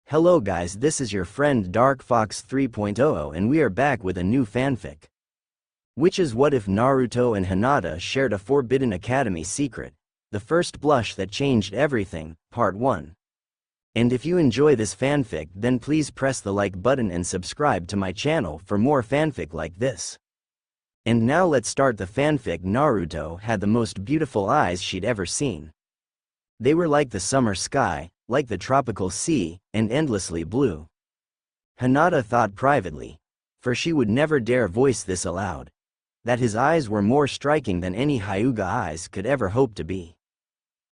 Hello guys, this is your friend Dark Fox 3.0 and we are back with a new fanfic. Which is what if Naruto and Hinata shared a forbidden academy secret, the first blush that changed everything, part 1. And if you enjoy this fanfic then please press the like button and subscribe to my channel for more fanfic like this. And now let's start the fanfic. Naruto had the most beautiful eyes she'd ever seen. They were like the summer sky, like the tropical sea, and endlessly blue. Hinata thought privately, for she would never dare voice this aloud, that his eyes were more striking than any Hyuga eyes could ever hope to be.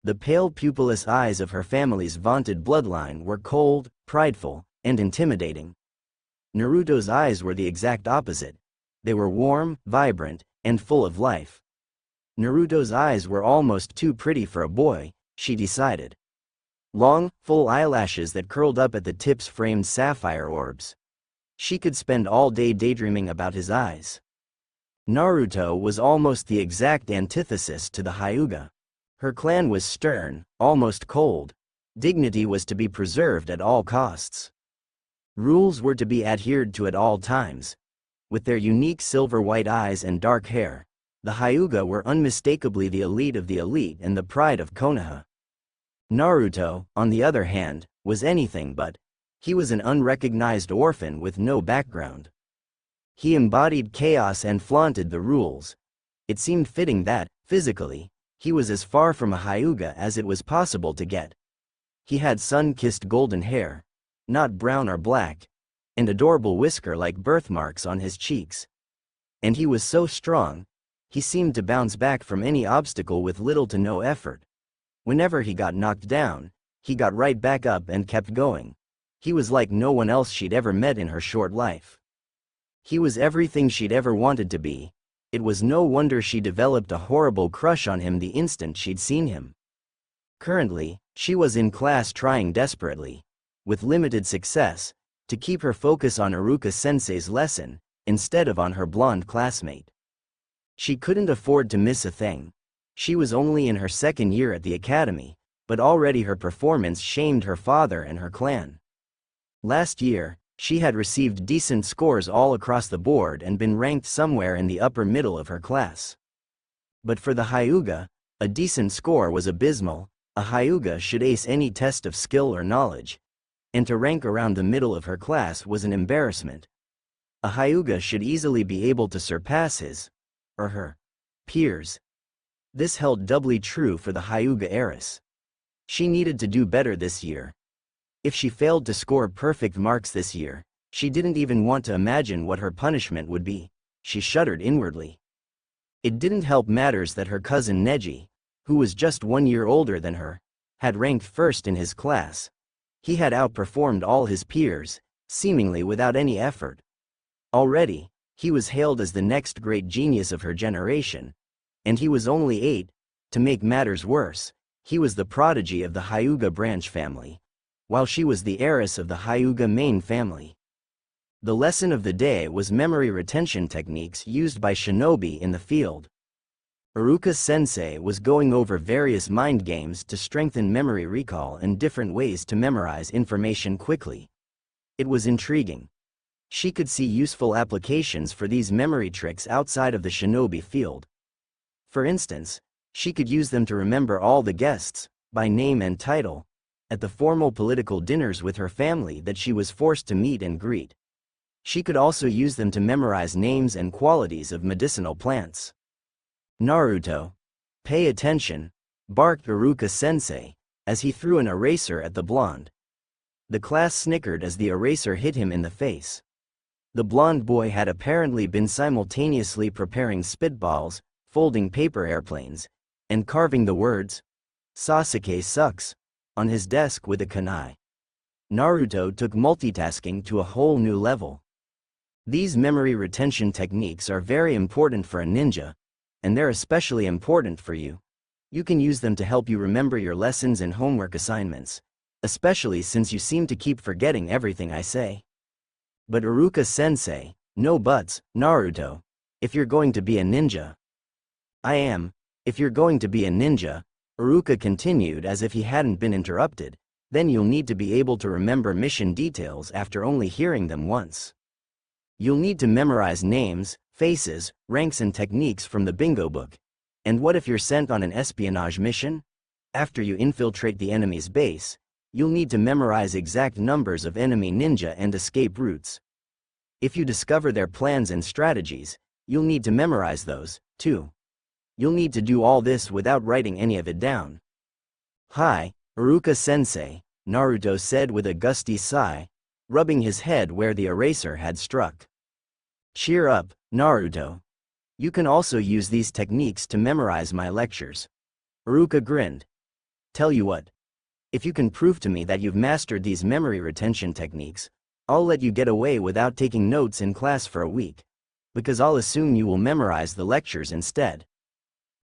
The pale pupilless eyes of her family's vaunted bloodline were cold, prideful, and intimidating. Naruto's eyes were the exact opposite. They were warm, vibrant, and full of life. Naruto's eyes were almost too pretty for a boy, she decided. Long, full eyelashes that curled up at the tips framed sapphire orbs. She could spend all day daydreaming about his eyes. Naruto was almost the exact antithesis to the Hyuga. Her clan was stern, almost cold. Dignity was to be preserved at all costs. Rules were to be adhered to at all times. With their unique silver-white eyes and dark hair, the Hyuga were unmistakably the elite of the elite and the pride of Konoha. Naruto, on the other hand, was anything but. He was an unrecognized orphan with no background. He embodied chaos and flaunted the rules. It seemed fitting that, physically, he was as far from a Hyuga as it was possible to get. He had sun-kissed golden hair, not brown or black, and adorable whisker like birthmarks on his cheeks. And he was so strong, he seemed to bounce back from any obstacle with little to no effort. Whenever he got knocked down, he got right back up and kept going. He was like no one else she'd ever met in her short life. He was everything she'd ever wanted to be. It was no wonder she developed a horrible crush on him the instant she'd seen him. Currently, she was in class trying desperately, with limited success, to keep her focus on Iruka-sensei's lesson, instead of on her blonde classmate. She couldn't afford to miss a thing. She was only in her second year at the academy, but already her performance shamed her father and her clan. Last year, she had received decent scores all across the board and been ranked somewhere in the upper middle of her class. But for the Hyuga, a decent score was abysmal. A Hyuga should ace any test of skill or knowledge, and to rank around the middle of her class was an embarrassment. A Hyuga should easily be able to surpass his, or her, peers. This held doubly true for the Hyuga heiress. She needed to do better this year. If she failed to score perfect marks this year, she didn't even want to imagine what her punishment would be. She shuddered inwardly. It didn't help matters that her cousin Neji, who was just 1 year older than her, had ranked first in his class. He had outperformed all his peers, seemingly without any effort. Already, he was hailed as the next great genius of her generation. And he was only 8. To make matters worse, he was the prodigy of the Hyuga branch family, while she was the heiress of the Hyuga main family. The lesson of the day was memory retention techniques used by shinobi in the field. Iruka-sensei was going over various mind games to strengthen memory recall and different ways to memorize information quickly. It was intriguing. She could see useful applications for these memory tricks outside of the shinobi field. For instance, she could use them to remember all the guests, by name and title, at the formal political dinners with her family that she was forced to meet and greet. She could also use them to memorize names and qualities of medicinal plants. Naruto, pay attention, barked Iruka-sensei, as he threw an eraser at the blonde. The class snickered as the eraser hit him in the face. The blonde boy had apparently been simultaneously preparing spitballs, folding paper airplanes, and carving the words, "Sasuke sucks," on his desk with a kunai. Naruto took multitasking to a whole new level. These memory retention techniques are very important for a ninja, and they're especially important for you. You can use them to help you remember your lessons and homework assignments, especially since you seem to keep forgetting everything I say. But Iruka-sensei, no buts, Naruto. If you're going to be a ninja, I am. If you're going to be a ninja, Iruka continued as if he hadn't been interrupted. Then you'll need to be able to remember mission details after only hearing them once. You'll need to memorize names, faces, ranks and techniques from the bingo book. And what if you're sent on an espionage mission? After you infiltrate the enemy's base, you'll need to memorize exact numbers of enemy ninja and escape routes. If you discover their plans and strategies, you'll need to memorize those, too. You'll need to do all this without writing any of it down. "Hi, Iruka-sensei," Naruto said with a gusty sigh, rubbing his head where the eraser had struck. "Cheer up, Naruto. You can also use these techniques to memorize my lectures." Iruka grinned. "Tell you what. If you can prove to me that you've mastered these memory retention techniques, I'll let you get away without taking notes in class for a week. Because I'll assume you will memorize the lectures instead."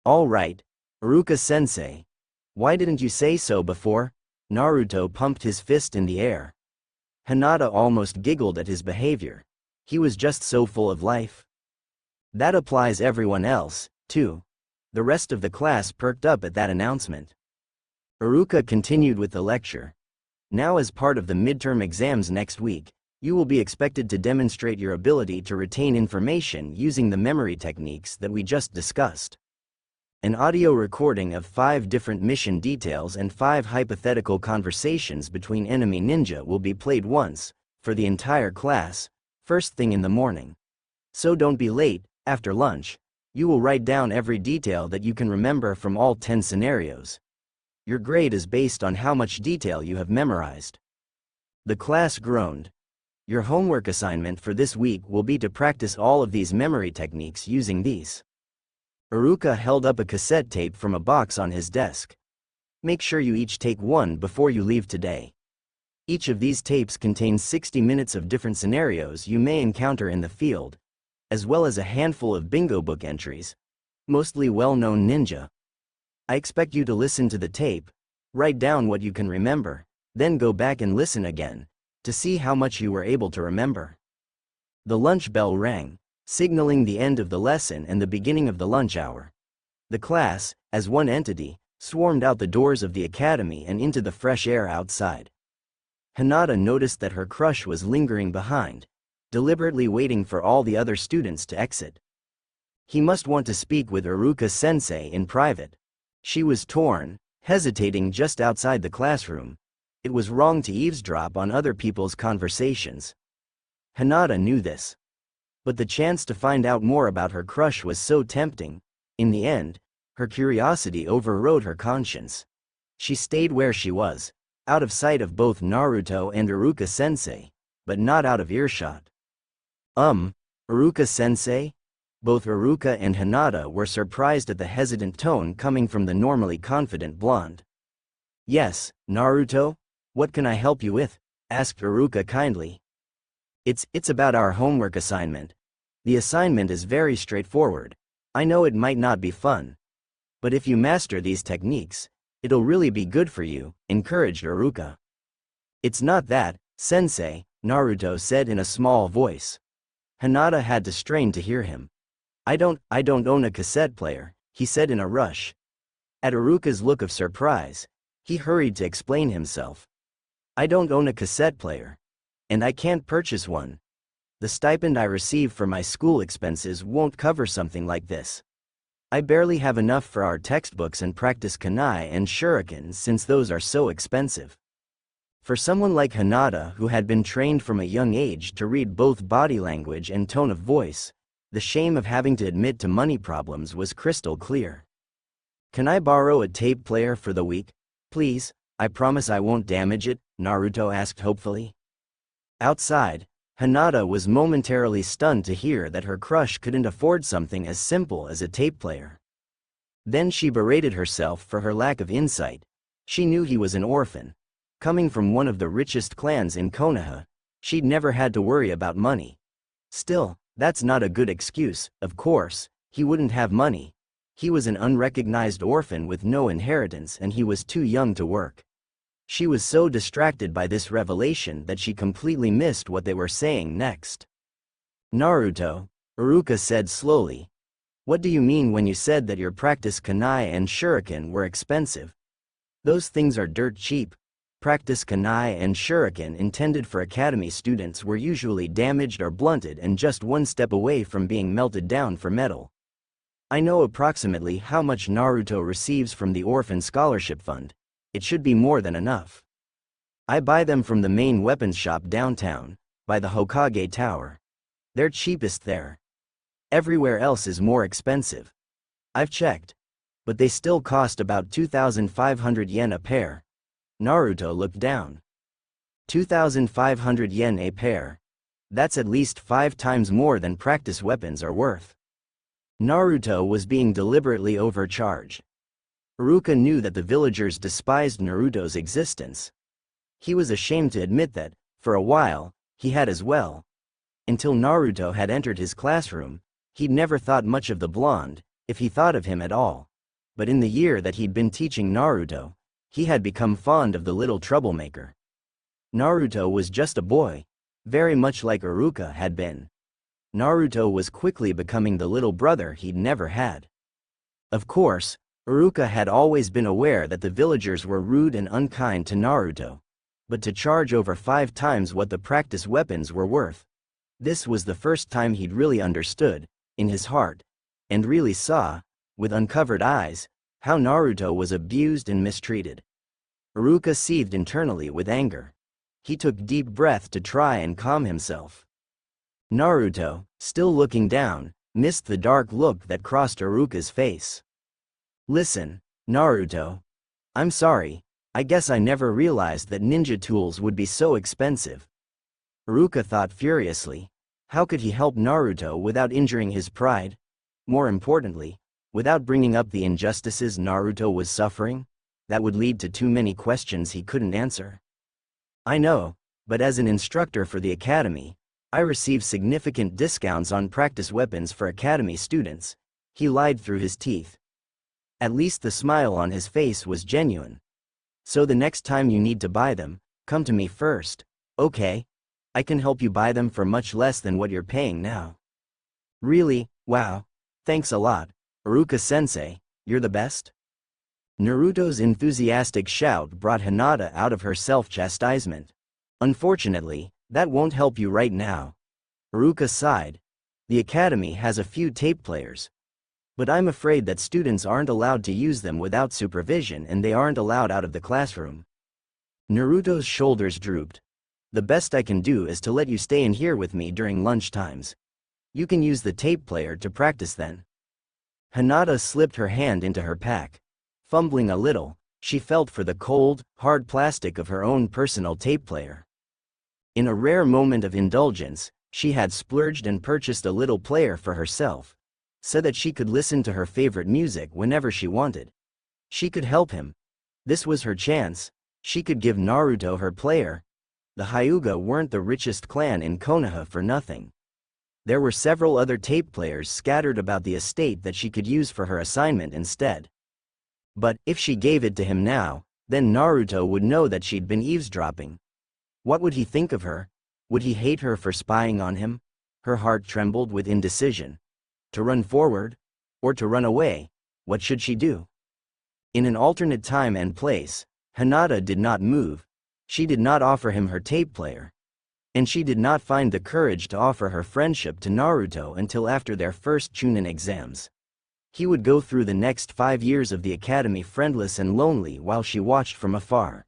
"All right, Iruka-sensei. Why didn't you say so before?" Naruto pumped his fist in the air. Hinata almost giggled at his behavior. He was just so full of life. "That applies everyone else, too." The rest of the class perked up at that announcement. Iruka continued with the lecture. "Now, as part of the midterm exams next week, you will be expected to demonstrate your ability to retain information using the memory techniques that we just discussed. An audio recording of 5 different mission details and 5 hypothetical conversations between enemy ninja will be played once, for the entire class, first thing in the morning. So don't be late. After lunch, you will write down every detail that you can remember from all 10 scenarios. Your grade is based on how much detail you have memorized." The class groaned. "Your homework assignment for this week will be to practice all of these memory techniques using these." Iruka held up a cassette tape from a box on his desk. "Make sure you each take one before you leave today. Each of these tapes contains 60 minutes of different scenarios you may encounter in the field, as well as a handful of bingo book entries, mostly well-known ninja. I expect you to listen to the tape, write down what you can remember, then go back and listen again, to see how much you were able to remember." The lunch bell rang, signaling the end of the lesson and the beginning of the lunch hour. The class, as one entity, swarmed out the doors of the academy and into the fresh air outside. Hinata noticed that her crush was lingering behind, deliberately waiting for all the other students to exit. He must want to speak with Iruka-sensei in private. She was torn, hesitating just outside the classroom. It was wrong to eavesdrop on other people's conversations. Hinata knew this. But the chance to find out more about her crush was so tempting. In the end, her curiosity overrode her conscience. She stayed where she was, out of sight of both Naruto and Iruka-sensei, but not out of earshot. Iruka-sensei?" Both Iruka and Hinata were surprised at the hesitant tone coming from the normally confident blonde. "Yes, Naruto? What can I help you with?" asked Iruka kindly. It's about our homework assignment. The assignment is very straightforward. I know it might not be fun. But if you master these techniques, it'll really be good for you," encouraged Iruka. "It's not that, sensei," Naruto said in a small voice. Hinata had to strain to hear him. I don't own a cassette player," he said in a rush. At Iruka's look of surprise, he hurried to explain himself. "I don't own a cassette player. And I can't purchase one. The stipend I receive for my school expenses won't cover something like this. I barely have enough for our textbooks and practice kunai and shurikens since those are so expensive." For someone like Hinata who had been trained from a young age to read both body language and tone of voice, the shame of having to admit to money problems was crystal clear. "Can I borrow a tape player for the week, please? I promise I won't damage it," Naruto asked hopefully. Outside, Hinata was momentarily stunned to hear that her crush couldn't afford something as simple as a tape player. Then she berated herself for her lack of insight. She knew he was an orphan. Coming from one of the richest clans in Konoha, she'd never had to worry about money. Still, that's not a good excuse. Of course, he wouldn't have money. He was an unrecognized orphan with no inheritance and he was too young to work. She was so distracted by this revelation that she completely missed what they were saying next. "Naruto," Iruka said slowly. "What do you mean when you said that your practice kunai and shuriken were expensive? Those things are dirt cheap. practice kunai and shuriken intended for academy students were usually damaged or blunted and just one step away from being melted down for metal. I know approximately how much Naruto receives from the Orphan Scholarship Fund. It should be more than enough. I buy them from the main weapons shop downtown, by the Hokage Tower. They're cheapest there. Everywhere else is more expensive. I've checked. But they still cost about 2,500 yen a pair. Naruto looked down. 2,500 yen a pair. That's at least 5 times more than practice weapons are worth. Naruto was being deliberately overcharged. Iruka knew that the villagers despised Naruto's existence. He was ashamed to admit that, for a while, he had as well. Until Naruto had entered his classroom, he'd never thought much of the blonde, if he thought of him at all. But in the year that he'd been teaching Naruto, he had become fond of the little troublemaker. Naruto was just a boy, very much like Iruka had been. Naruto was quickly becoming the little brother he'd never had. Of course, Iruka had always been aware that the villagers were rude and unkind to Naruto. But to charge over 5 times what the practice weapons were worth. This was the first time he'd really understood, in his heart, and really saw, with uncovered eyes, how Naruto was abused and mistreated. Iruka seethed internally with anger. He took deep breath to try and calm himself. Naruto, still looking down, missed the dark look that crossed Iruka's face. Listen, Naruto. I'm sorry, I guess I never realized that ninja tools would be so expensive. Iruka thought furiously. How could he help Naruto without injuring his pride? More importantly, without bringing up the injustices Naruto was suffering? That would lead to too many questions he couldn't answer. I know, but as an instructor for the academy, I receive significant discounts on practice weapons for academy students. He lied through his teeth. At least the smile on his face was genuine. So the next time you need to buy them, come to me first, okay? I can help you buy them for much less than what you're paying now. Really? Wow. Thanks a lot, Iruka-sensei, you're the best? Naruto's enthusiastic shout brought Hinata out of her self-chastisement. Unfortunately, that won't help you right now. Iruka sighed. The academy has a few tape players. But I'm afraid that students aren't allowed to use them without supervision and they aren't allowed out of the classroom. Naruto's shoulders drooped. The best I can do is to let you stay in here with me during lunch times. You can use the tape player to practice then. Hinata slipped her hand into her pack. Fumbling a little, she felt for the cold, hard plastic of her own personal tape player. In a rare moment of indulgence, she had splurged and purchased a little player for herself, so that she could listen to her favorite music whenever she wanted. She could help him. This was her chance. She could give Naruto her player. The Hyuga weren't the richest clan in Konoha for nothing. There were several other tape players scattered about the estate that she could use for her assignment instead. But, if she gave it to him now, then Naruto would know that she'd been eavesdropping. What would he think of her? Would he hate her for spying on him? Her heart trembled with indecision. To run forward? Or to run away? What should she do? In an alternate time and place, Hinata did not move. She did not offer him her tape player. And she did not find the courage to offer her friendship to Naruto until after their first Chunin exams. He would go through the next 5 years of the academy friendless and lonely while she watched from afar.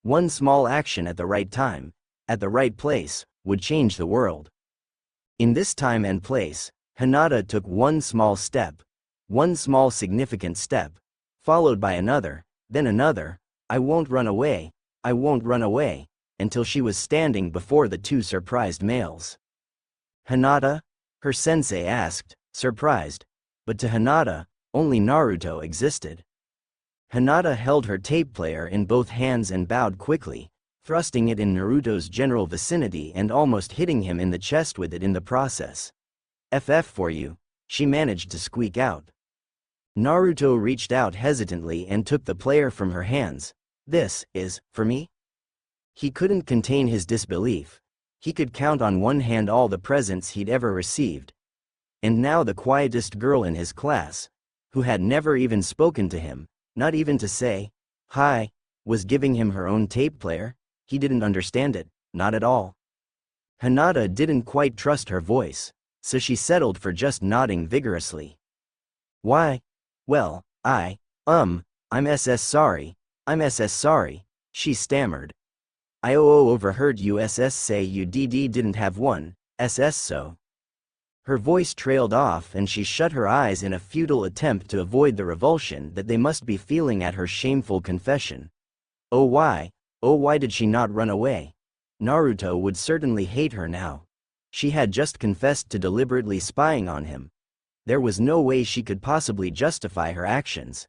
One small action at the right time, at the right place, would change the world. In this time and place, Hinata took one small step, one small significant step, followed by another, then another. I won't run away, I won't run away, until she was standing before the 2 surprised males. Hinata? Her sensei asked, surprised. But to Hinata, only Naruto existed. Hinata held her tape player in both hands and bowed quickly, thrusting it in Naruto's general vicinity and almost hitting him in the chest with it in the process. "FF for you," she managed to squeak out. Naruto reached out hesitantly and took the player from her hands. "This is for me?" He couldn't contain his disbelief. He could count on one hand all the presents he'd ever received. And now the quietest girl in his class, who had never even spoken to him, not even to say, "Hi," Was giving him her own tape player? He didn't understand it, not at all. Hinata didn't quite trust her voice, so she settled for just nodding vigorously. Why? Well, I'm SS sorry, she stammered. I overheard you SS say you didn't have one, SS so. Her voice trailed off and she shut her eyes in a futile attempt to avoid the revulsion that they must be feeling at her shameful confession. Oh why did she not run away? Naruto would certainly hate her now. She had just confessed to deliberately spying on him. There was no way she could possibly justify her actions.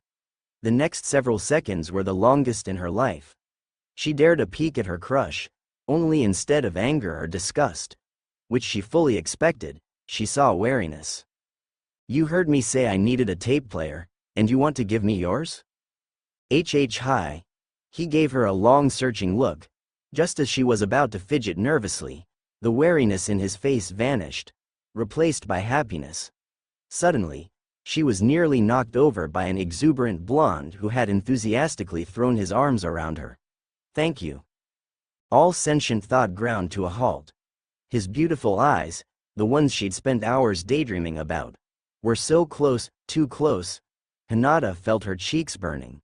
The next several seconds were the longest in her life. She dared a peek at her crush, only instead of anger or disgust, which she fully expected, she saw wariness. You heard me say I needed a tape player, and you want to give me yours? Hi. He gave her a long searching look. Just as she was about to fidget nervously, the wariness in his face vanished, replaced by happiness. Suddenly, she was nearly knocked over by an exuberant blonde who had enthusiastically thrown his arms around her. Thank you. All sentient thought ground to a halt. His beautiful eyes, the ones she'd spent hours daydreaming about, were so close, too close. Hinata felt her cheeks burning.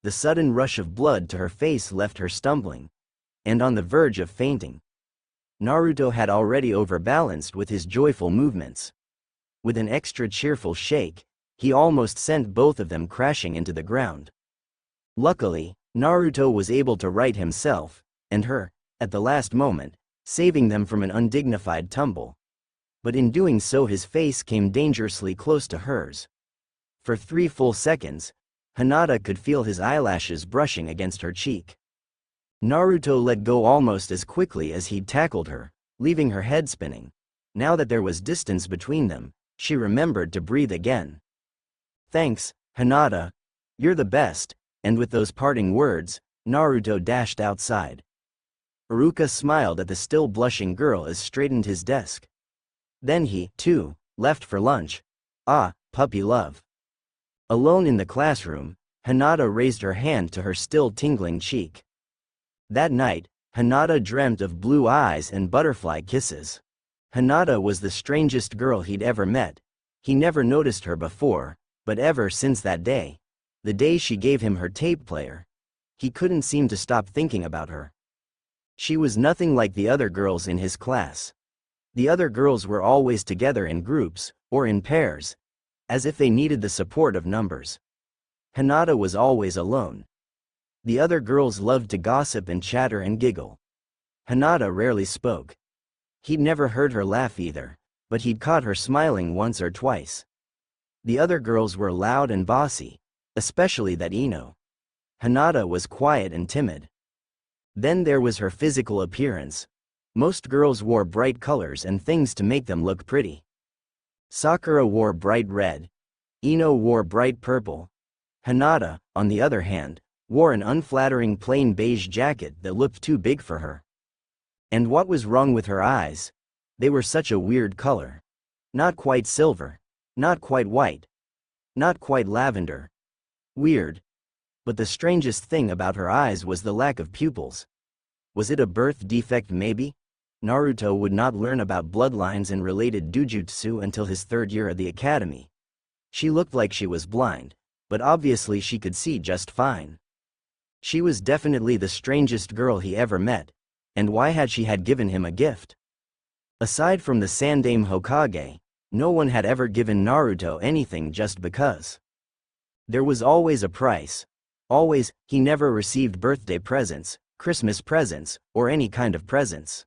The sudden rush of blood to her face left her stumbling, and on the verge of fainting. Naruto had already overbalanced with his joyful movements. With an extra cheerful shake, he almost sent both of them crashing into the ground. Luckily, Naruto was able to right himself, and her, at the last moment, saving them from an undignified tumble. But in doing so his face came dangerously close to hers. For 3 full seconds, Hinata could feel his eyelashes brushing against her cheek. Naruto let go almost as quickly as he'd tackled her, leaving her head spinning. Now that there was distance between them, she remembered to breathe again. Thanks, Hinata. You're the best. And with those parting words, Naruto dashed outside. Iruka smiled at the still blushing girl as straightened his desk. Then he, too, left for lunch. Ah, puppy love. Alone in the classroom, Hinata raised her hand to her still tingling cheek. That night, Hinata dreamt of blue eyes and butterfly kisses. Hinata was the strangest girl he'd ever met. He never noticed her before, but ever since that day, the day she gave him her tape player, he couldn't seem to stop thinking about her. She was nothing like the other girls in his class. The other girls were always together in groups, or in pairs, as if they needed the support of numbers. Hinata was always alone. The other girls loved to gossip and chatter and giggle. Hinata rarely spoke. He'd never heard her laugh either, but he'd caught her smiling once or twice. The other girls were loud and bossy, especially that Ino. Hinata was quiet and timid. Then there was her physical appearance. Most girls wore bright colors and things to make them look pretty. Sakura wore bright red. Ino wore bright purple. Hinata, on the other hand, wore an unflattering plain beige jacket that looked too big for her. And what was wrong with her eyes? They were such a weird color. Not quite silver. Not quite white. Not quite lavender. Weird. But the strangest thing about her eyes was the lack of pupils. Was it a birth defect maybe? Naruto would not learn about bloodlines and related dujutsu until his 3rd year at the academy. She looked like she was blind, but obviously she could see just fine. She was definitely the strangest girl he ever met, and why had she given him a gift? Aside from the Sandaime Hokage, no one had ever given Naruto anything just because. There was always a price. Always, he never received birthday presents, Christmas presents, or any kind of presents.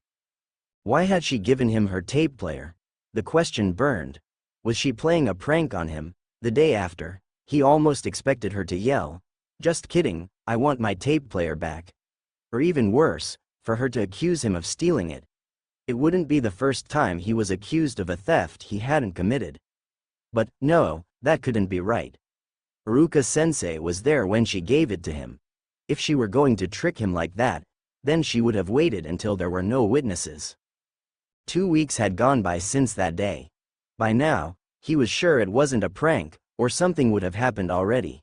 Why had she given him her tape player? The question burned. Was she playing a prank on him? The day after, he almost expected her to yell, "Just kidding, I want my tape player back." Or even worse, for her to accuse him of stealing it. It wouldn't be the first time he was accused of a theft he hadn't committed. But, no, that couldn't be right. Iruka-sensei was there when she gave it to him. If she were going to trick him like that, then she would have waited until there were no witnesses. 2 weeks had gone by since that day. By now, he was sure it wasn't a prank, or something would have happened already.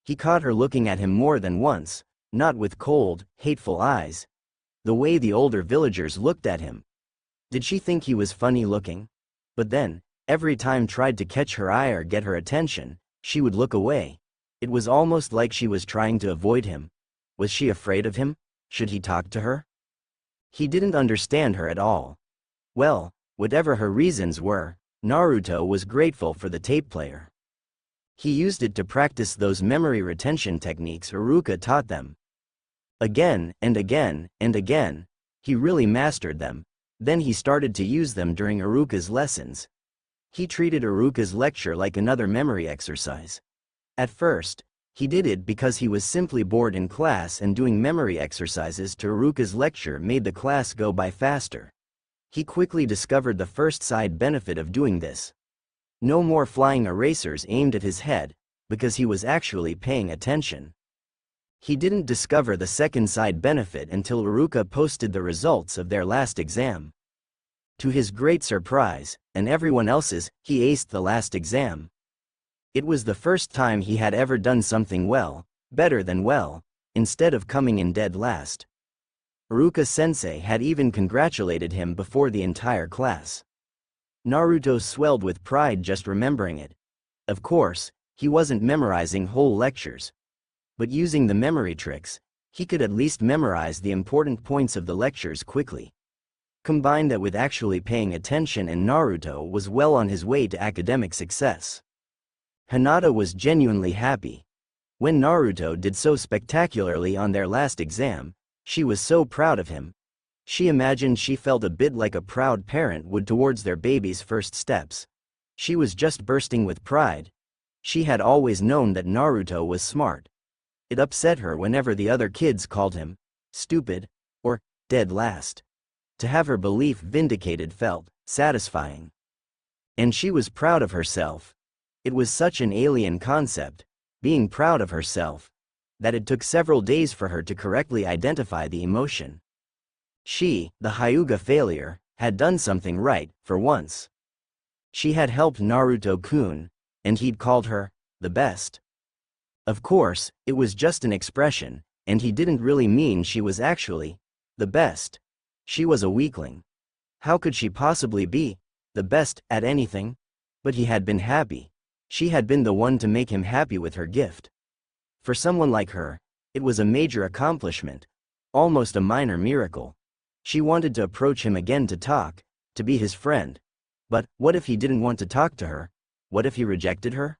He caught her looking at him more than once, not with cold, hateful eyes. The way the older villagers looked at him. Did she think he was funny looking? But then, every time tried to catch her eye or get her attention, she would look away. It was almost like she was trying to avoid him. Was she afraid of him? Should he talk to her? He didn't understand her at all. Well, whatever her reasons were, Naruto was grateful for the tape player. He used it to practice those memory retention techniques Iruka taught them. Again and again and again, he really mastered them. Then he started to use them during Iruka's lessons. He treated Iruka's lecture like another memory exercise. At first, he did it because he was simply bored in class, and doing memory exercises to Iruka's lecture made the class go by faster. He quickly discovered the first side benefit of doing this. No more flying erasers aimed at his head, because he was actually paying attention. He didn't discover the second side benefit until Iruka posted the results of their last exam. To his great surprise, and everyone else's, he aced the last exam. It was the first time he had ever done something well, better than well, instead of coming in dead last. Iruka-sensei had even congratulated him before the entire class. Naruto swelled with pride just remembering it. Of course, he wasn't memorizing whole lectures. But using the memory tricks, he could at least memorize the important points of the lectures quickly. Combine that with actually paying attention, and Naruto was well on his way to academic success. Hinata was genuinely happy. When Naruto did so spectacularly on their last exam, she was so proud of him. She imagined she felt a bit like a proud parent would towards their baby's first steps. She was just bursting with pride. She had always known that Naruto was smart. It upset her whenever the other kids called him stupid or dead last. To have her belief vindicated felt satisfying. And she was proud of herself. It was such an alien concept, being proud of herself, that it took several days for her to correctly identify the emotion. She, the Hyuga failure, had done something right, for once. She had helped Naruto-kun, and he'd called her the best. Of course, it was just an expression, and he didn't really mean she was actually the best. She was a weakling. How could she possibly be the best at anything? But he had been happy. She had been the one to make him happy with her gift. For someone like her, it was a major accomplishment, almost a minor miracle. She wanted to approach him again to talk, to be his friend. But what if he didn't want to talk to her? What if he rejected her?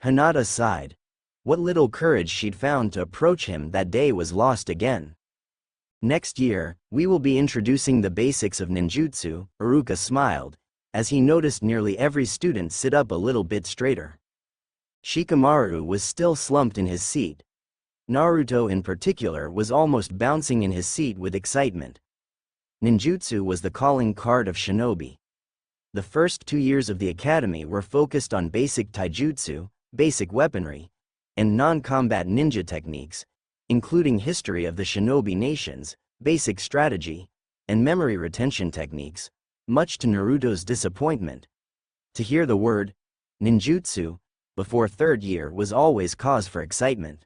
Hinata sighed. What little courage she'd found to approach him that day was lost again. Next year, we will be introducing the basics of ninjutsu. Iruka smiled, as he noticed nearly every student sit up a little bit straighter. Shikamaru was still slumped in his seat. Naruto in particular was almost bouncing in his seat with excitement. Ninjutsu was the calling card of shinobi. The first 2 years of the academy were focused on basic taijutsu, basic weaponry, and non-combat ninja techniques, including history of the shinobi nations, basic strategy, and memory retention techniques, much to Naruto's disappointment. To hear the word ninjutsu before third year was always cause for excitement.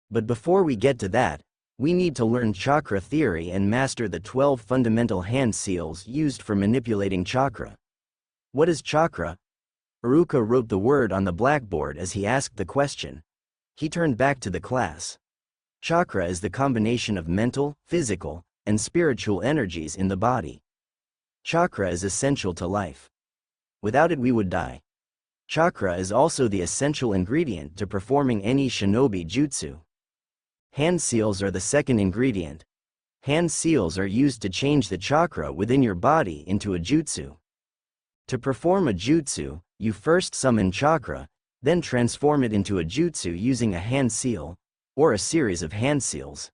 But before we get to that, we need to learn chakra theory and master the 12 fundamental hand seals used for manipulating chakra. What is chakra? Iruka wrote the word on the blackboard as he asked the question. He turned back to the class. Chakra is the combination of mental, physical, and spiritual energies in the body. Chakra is essential to life. Without it we would die. Chakra is also the essential ingredient to performing any shinobi jutsu. Hand seals are the second ingredient. Hand seals are used to change the chakra within your body into a jutsu. To perform a jutsu, you first summon chakra, then transform it into a jutsu using a hand seal, or a series of hand seals.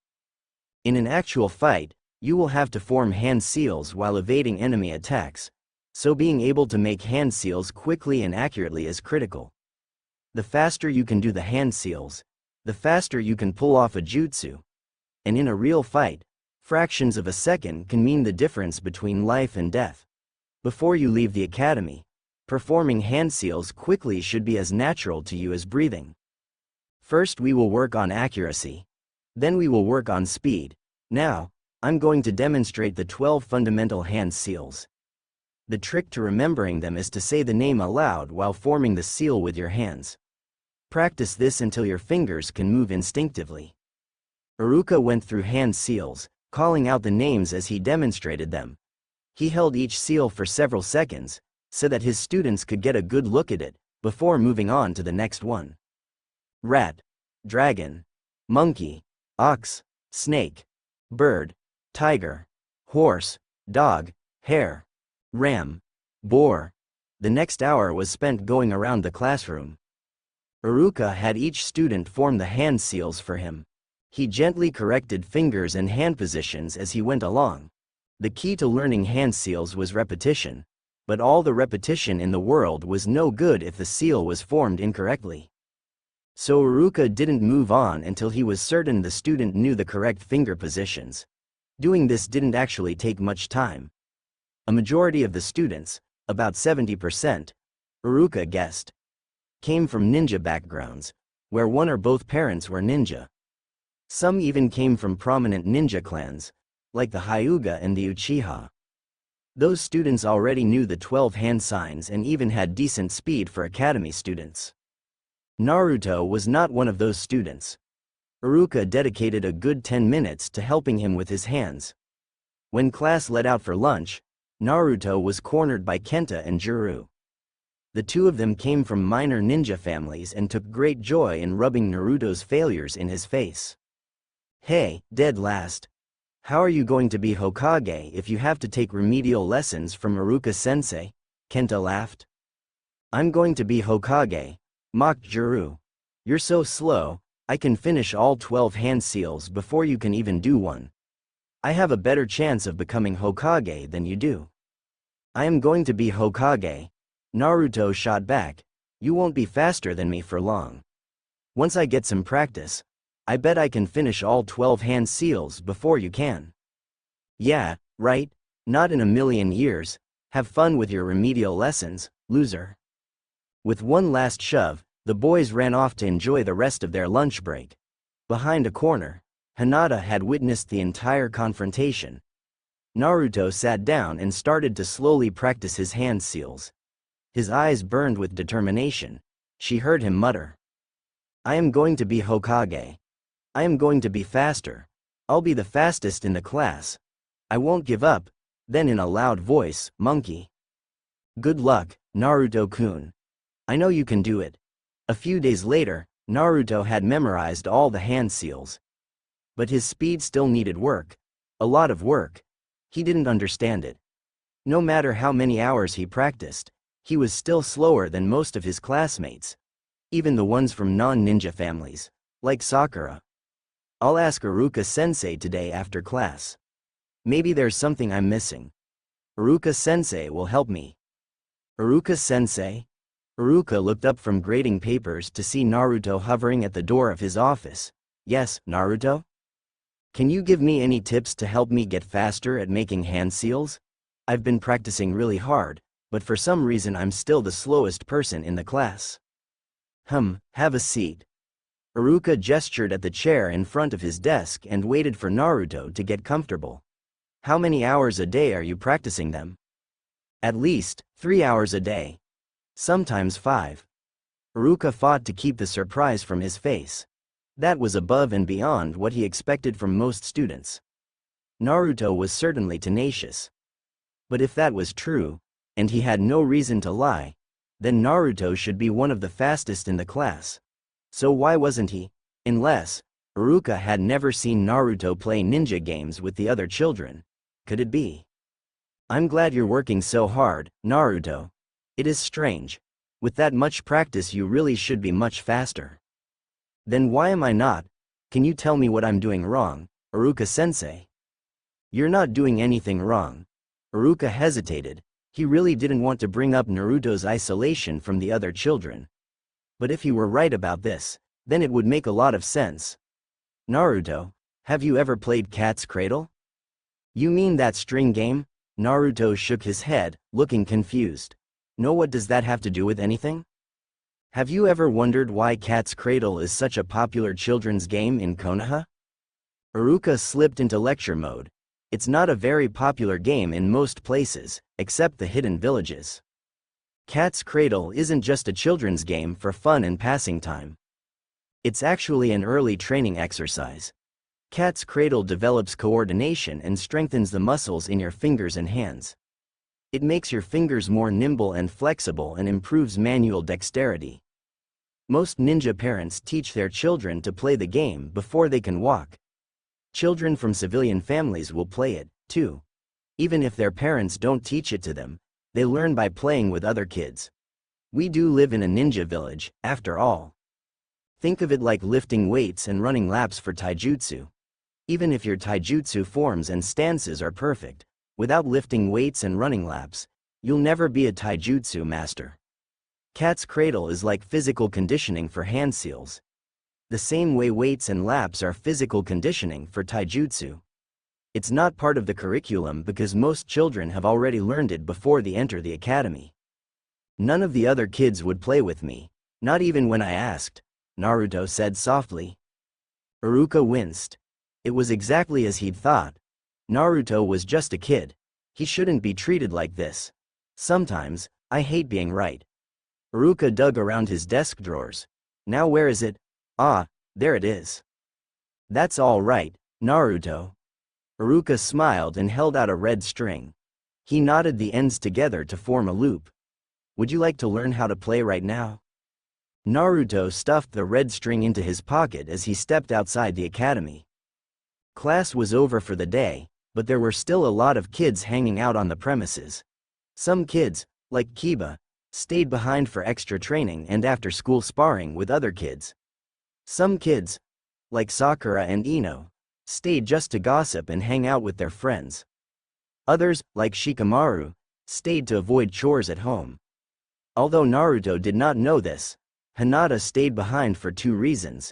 In an actual fight, you will have to form hand seals while evading enemy attacks, so being able to make hand seals quickly and accurately is critical. The faster you can do the hand seals, the faster you can pull off a jutsu. And in a real fight, fractions of a second can mean the difference between life and death. Before you leave the academy, performing hand seals quickly should be as natural to you as breathing. First we will work on accuracy. Then we will work on speed. Now, I'm going to demonstrate the 12 fundamental hand seals. The trick to remembering them is to say the name aloud while forming the seal with your hands. Practice this until your fingers can move instinctively. Iruka went through hand seals, calling out the names as he demonstrated them. He held each seal for several seconds, so that his students could get a good look at it, before moving on to the next one. Rat, dragon, monkey, ox, snake, bird, tiger, horse, dog, hare, ram, boar. The next hour was spent going around the classroom. Iruka had each student form the hand seals for him. He gently corrected fingers and hand positions as he went along. The key to learning hand seals was repetition, but all the repetition in the world was no good if the seal was formed incorrectly. So Iruka didn't move on until he was certain the student knew the correct finger positions. Doing this didn't actually take much time. A majority of the students, about 70%, Iruka guessed, came from ninja backgrounds, where one or both parents were ninja. Some even came from prominent ninja clans, like the Hyuga and the Uchiha. Those students already knew the 12 hand signs and even had decent speed for academy students. Naruto was not one of those students. Iruka dedicated a good 10 minutes to helping him with his hands. When class let out for lunch, Naruto was cornered by Kenta and Juru. The two of them came from minor ninja families and took great joy in rubbing Naruto's failures in his face. "Hey, dead last. How are you going to be Hokage if you have to take remedial lessons from Iruka-sensei?" Kenta laughed. "I'm going to be Hokage," mocked Juru. "You're so slow, I can finish all 12 hand seals before you can even do one. I have a better chance of becoming Hokage than you do." "I am going to be Hokage," Naruto shot back. "You won't be faster than me for long. Once I get some practice, I bet I can finish all 12 hand seals before you can." "Yeah, right, not in a million years. Have fun with your remedial lessons, loser." With one last shove, the boys ran off to enjoy the rest of their lunch break. Behind a corner, Hinata had witnessed the entire confrontation. Naruto sat down and started to slowly practice his hand seals. His eyes burned with determination. She heard him mutter, "I am going to be Hokage. I am going to be faster. I'll be the fastest in the class. I won't give up." Then in a loud voice, "Monkey. Good luck, Naruto-kun. I know you can do it." A few days later, Naruto had memorized all the hand seals. But his speed still needed work. A lot of work. He didn't understand it. No matter how many hours he practiced, he was still slower than most of his classmates. Even the ones from non-ninja families, like Sakura. "I'll ask Iruka-sensei today after class. Maybe there's something I'm missing. Iruka-sensei will help me." "Iruka-sensei?" Iruka looked up from grading papers to see Naruto hovering at the door of his office. "Yes, Naruto? Can you give me any tips to help me get faster at making hand seals? I've been practicing really hard, but for some reason I'm still the slowest person in the class." Have a seat." Iruka gestured at the chair in front of his desk and waited for Naruto to get comfortable. "How many hours a day are you practicing them?" "At least 3 hours a day. Sometimes 5. Iruka fought to keep the surprise from his face. That was above and beyond what he expected from most students. Naruto was certainly tenacious. But if that was true, and he had no reason to lie, then Naruto should be one of the fastest in the class. So why wasn't he? Unless Iruka had never seen Naruto play ninja games with the other children. Could it be? "I'm glad you're working so hard, Naruto. It is strange. With that much practice you really should be much faster." "Then why am I not? Can you tell me what I'm doing wrong, Iruka-sensei?" "You're not doing anything wrong." Iruka hesitated. He really didn't want to bring up Naruto's isolation from the other children. But if he were right about this, then it would make a lot of sense. "Naruto, have you ever played Cat's Cradle?" "You mean that string game?" Naruto shook his head, looking confused. "No, what does that have to do with anything?" "Have you ever wondered why Cat's Cradle is such a popular children's game in Konoha?" Iruka slipped into lecture mode. It's not a very popular game in most places, except the hidden villages. Cat's Cradle isn't just a children's game for fun and passing time. It's actually an early training exercise. Cat's Cradle develops coordination and strengthens the muscles in your fingers and hands. It makes your fingers more nimble and flexible and improves manual dexterity. Most ninja parents teach their children to play the game before they can walk. Children from civilian families will play it, too. Even if their parents don't teach it to them, they learn by playing with other kids. We do live in a ninja village, after all. Think of it like lifting weights and running laps for taijutsu. Even if your taijutsu forms and stances are perfect, without lifting weights and running laps, you'll never be a taijutsu master. Cat's Cradle is like physical conditioning for hand seals. The same way weights and laps are physical conditioning for taijutsu. It's not part of the curriculum because most children have already learned it before they enter the academy. None of the other kids would play with me, not even when I asked, Naruto said softly. Iruka winced. It was exactly as he'd thought. Naruto was just a kid. He shouldn't be treated like this. Sometimes, I hate being right. Iruka dug around his desk drawers. Now where is it? Ah, there it is. That's all right, Naruto. Iruka smiled and held out a red string. He knotted the ends together to form a loop. Would you like to learn how to play right now? Naruto stuffed the red string into his pocket as he stepped outside the academy. Class was over for the day, but there were still a lot of kids hanging out on the premises. Some kids, like Kiba, stayed behind for extra training and after-school sparring with other kids. Some kids, like Sakura and Ino, stayed just to gossip and hang out with their friends. Others, like Shikamaru, stayed to avoid chores at home. Although Naruto did not know this, Hinata stayed behind for two reasons: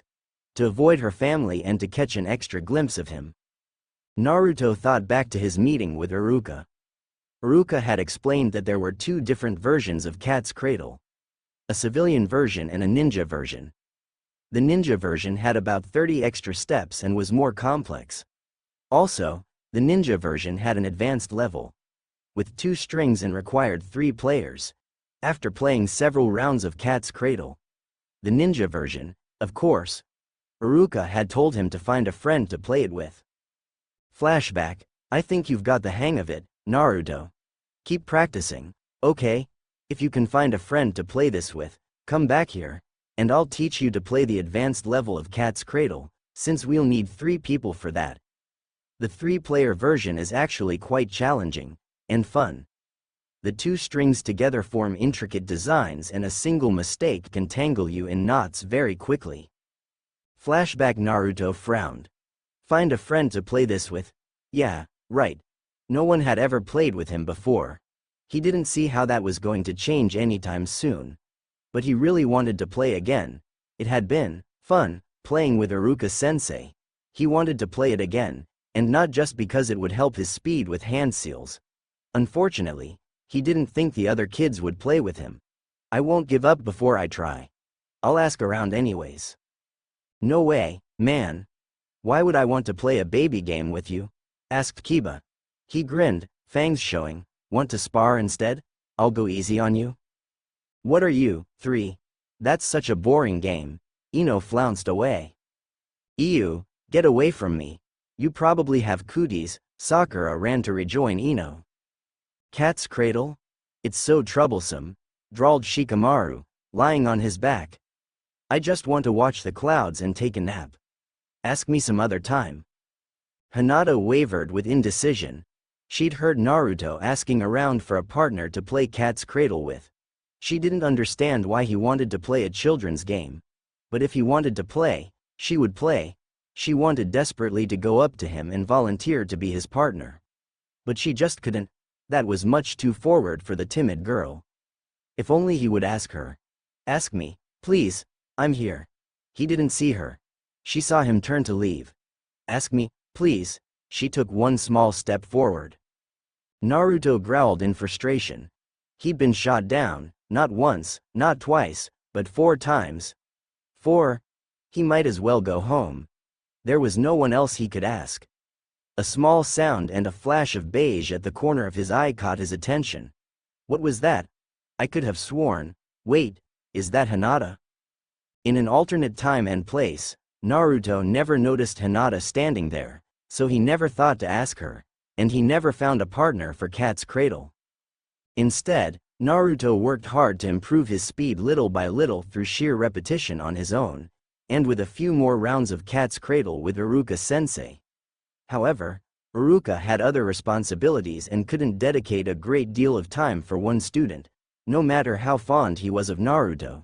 to avoid her family and to catch an extra glimpse of him. Naruto thought back to his meeting with Iruka. Iruka had explained that there were two different versions of Cat's Cradle: a civilian version and a ninja version. The ninja version had about 30 extra steps and was more complex. Also, the ninja version had an advanced level, with 2 strings and required 3 players. After playing several rounds of Cat's Cradle, the ninja version, of course, Iruka had told him to find a friend to play it with. Flashback: I think you've got the hang of it, Naruto. Keep practicing, okay? If you can find a friend to play this with, come back here, and I'll teach you to play the advanced level of Cat's Cradle, since we'll need 3 people for that. The 3-player version is actually quite challenging and fun. The 2 strings together form intricate designs and a single mistake can tangle you in knots very quickly. Flashback: Naruto frowned. Find a friend to play this with? Yeah, right. No one had ever played with him before. He didn't see how that was going to change anytime soon. But he really wanted to play again. It had been fun playing with Iruka-sensei. He wanted to play it again, and not just because it would help his speed with hand seals. Unfortunately, he didn't think the other kids would play with him. I won't give up before I try. I'll ask around anyways. No way, man. Why would I want to play a baby game with you? Asked Kiba. He grinned, fangs showing. Want to spar instead? I'll go easy on you. What are you, 3? That's such a boring game. Ino flounced away. Ew, get away from me. You probably have cooties. Sakura ran to rejoin Ino. Cat's Cradle? It's so troublesome, drawled Shikamaru, lying on his back. I just want to watch the clouds and take a nap. Ask me some other time. Hinata wavered with indecision. She'd heard Naruto asking around for a partner to play Cat's Cradle with. She didn't understand why he wanted to play a children's game. But if he wanted to play, she would play. She wanted desperately to go up to him and volunteer to be his partner. But she just couldn't. That was much too forward for the timid girl. If only he would ask her. Ask me, please, I'm here. He didn't see her. She saw him turn to leave. Ask me, please. She took one small step forward. Naruto growled in frustration. He'd been shot down, not once, not twice, but 4 times. 4? He might as well go home. There was no one else he could ask. A small sound and a flash of beige at the corner of his eye caught his attention. What was that? I could have sworn. Wait, is that Hinata? In an alternate time and place, Naruto never noticed Hinata standing there, so he never thought to ask her, and he never found a partner for Cat's Cradle. Instead, Naruto worked hard to improve his speed little by little through sheer repetition on his own, and with a few more rounds of Cat's Cradle with Iruka-sensei. However, Iruka had other responsibilities and couldn't dedicate a great deal of time for one student, no matter how fond he was of Naruto.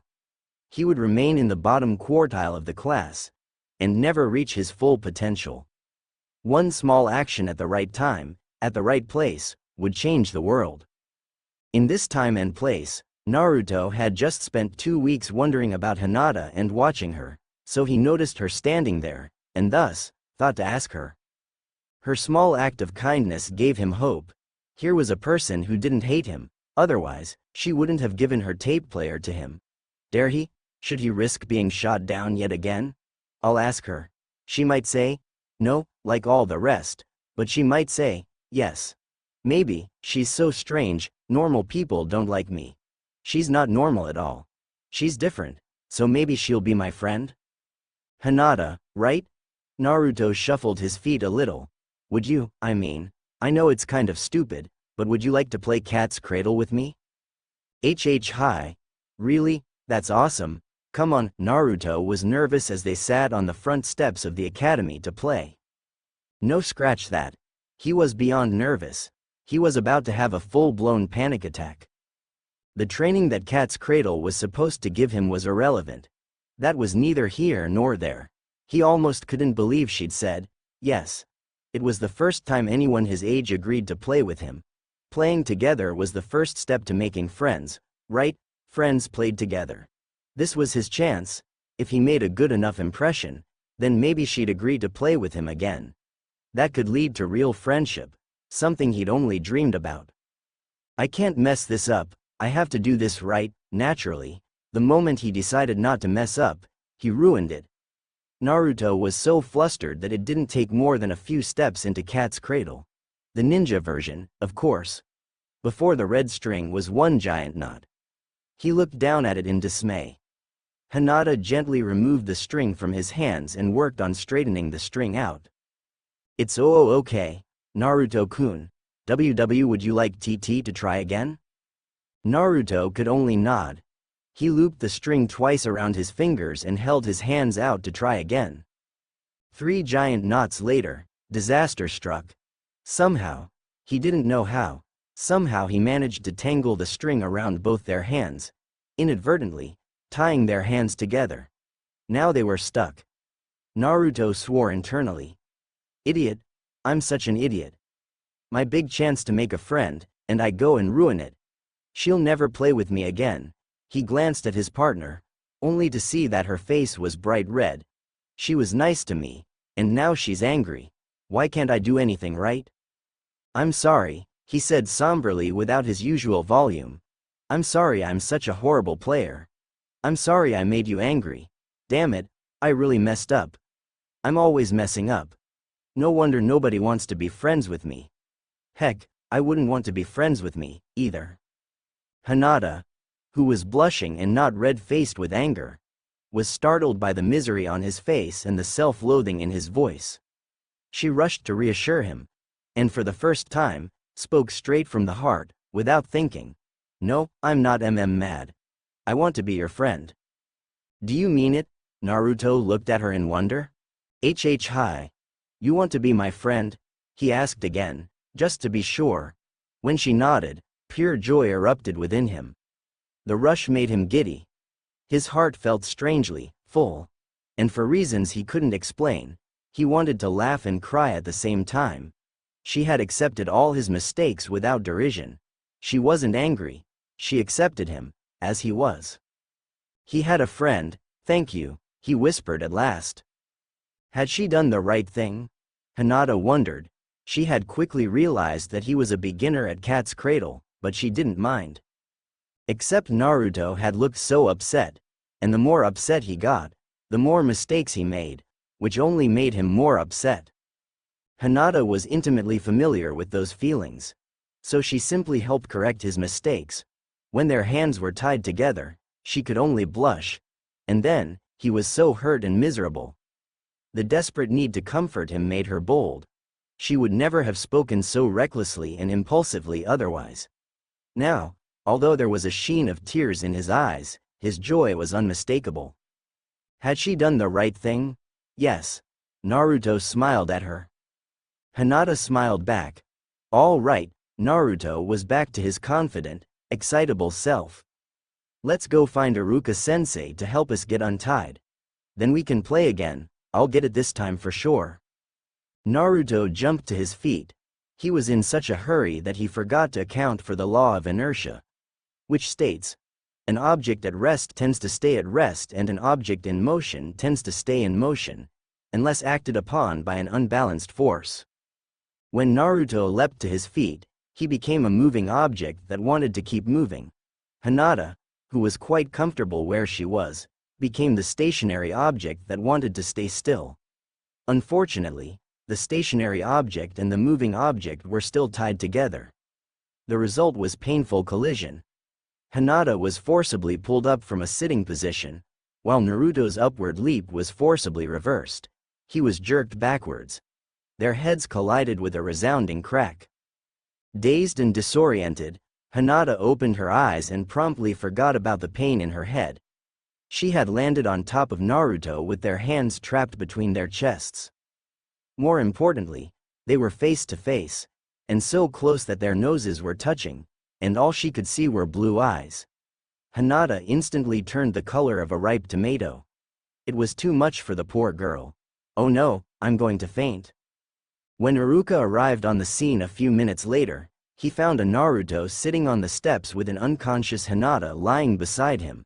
He would remain in the bottom quartile of the class, and never reach his full potential. One small action at the right time, at the right place, would change the world. In this time and place, Naruto had just spent 2 weeks wondering about Hinata and watching her, so he noticed her standing there, and thus, thought to ask her. Her small act of kindness gave him hope. Here was a person who didn't hate him, otherwise, she wouldn't have given her tape player to him. Dare he? Should he risk being shot down yet again? I'll ask her. She might say, no, like all the rest, but she might say, yes. Maybe, she's so strange, normal people don't like me. She's not normal at all. She's different, so maybe she'll be my friend? Hinata, right? Naruto shuffled his feet a little. Would you, I know it's kind of stupid, but would you like to play Cat's Cradle with me? Hi. Really? That's awesome. Come on. Naruto was nervous as they sat on the front steps of the academy to play. No, scratch that. He was beyond nervous. He was about to have a full-blown panic attack. The training that Cat's Cradle was supposed to give him was irrelevant. That was neither here nor there. He almost couldn't believe she'd said, yes. It was the first time anyone his age agreed to play with him. Playing together was the first step to making friends, right? Friends played together. This was his chance. If he made a good enough impression, then maybe she'd agree to play with him again. That could lead to real friendship, something he'd only dreamed about. I can't mess this up, I have to do this right. Naturally, the moment he decided not to mess up, he ruined it. Naruto was so flustered that it didn't take more than a few steps into Cat's Cradle. The ninja version, of course. Before the red string was one giant knot. He looked down at it in dismay. Hinata gently removed the string from his hands and worked on straightening the string out. It's okay, Naruto-kun. Would you like TT to try again? Naruto could only nod. He looped the string twice around his fingers and held his hands out to try again. 3 giant knots later, disaster struck. Somehow, he didn't know how, somehow he managed to tangle the string around both their hands, inadvertently, tying their hands together. Now they were stuck. Naruto swore internally. Idiot. I'm such an idiot. My big chance to make a friend, and I go and ruin it. She'll never play with me again. He glanced at his partner, only to see that her face was bright red. She was nice to me, and now she's angry. Why can't I do anything right? I'm sorry, he said somberly without his usual volume. I'm sorry I'm such a horrible player. I'm sorry I made you angry. Damn it, I really messed up. I'm always messing up. No wonder nobody wants to be friends with me. Heck, I wouldn't want to be friends with me, either. Hinata, who was blushing and not red-faced with anger, was startled by the misery on his face and the self-loathing in his voice. She rushed to reassure him, and for the first time, spoke straight from the heart, without thinking. No, I'm not mad. I want to be your friend. Do you mean it? Naruto looked at her in wonder. Hi. You want to be my friend? He asked again, just to be sure. When she nodded, pure joy erupted within him. The rush made him giddy. His heart felt strangely full, and for reasons he couldn't explain, he wanted to laugh and cry at the same time. She had accepted all his mistakes without derision. She wasn't angry. She accepted him, as he was. He had a friend, thank you, he whispered at last. Had she done the right thing? Hinata wondered. She had quickly realized that he was a beginner at Cat's Cradle, but she didn't mind. Except Naruto had looked so upset, and the more upset he got, the more mistakes he made, which only made him more upset. Hinata was intimately familiar with those feelings, so she simply helped correct his mistakes. When their hands were tied together, she could only blush, and then, he was so hurt and miserable. The desperate need to comfort him made her bold. She would never have spoken so recklessly and impulsively otherwise. Now, although there was a sheen of tears in his eyes, his joy was unmistakable. Had she done the right thing? Yes. Naruto smiled at her. Hinata smiled back. All right, Naruto was back to his confident, excitable self. Let's go find Iruka-sensei to help us get untied. Then we can play again, I'll get it this time for sure. Naruto jumped to his feet. He was in such a hurry that he forgot to account for the law of inertia, which states, an object at rest tends to stay at rest and an object in motion tends to stay in motion, unless acted upon by an unbalanced force. When Naruto leapt to his feet, he became a moving object that wanted to keep moving. Hinata, who was quite comfortable where she was, became the stationary object that wanted to stay still. Unfortunately, the stationary object and the moving object were still tied together. The result was painful collision. Hinata was forcibly pulled up from a sitting position, while Naruto's upward leap was forcibly reversed. He was jerked backwards. Their heads collided with a resounding crack. Dazed and disoriented, Hinata opened her eyes and promptly forgot about the pain in her head. She had landed on top of Naruto with their hands trapped between their chests. More importantly, they were face to face, and so close that their noses were touching, and all she could see were blue eyes. Hinata instantly turned the color of a ripe tomato. It was too much for the poor girl. Oh no, I'm going to faint. When Iruka arrived on the scene a few minutes later, he found a Naruto sitting on the steps with an unconscious Hinata lying beside him.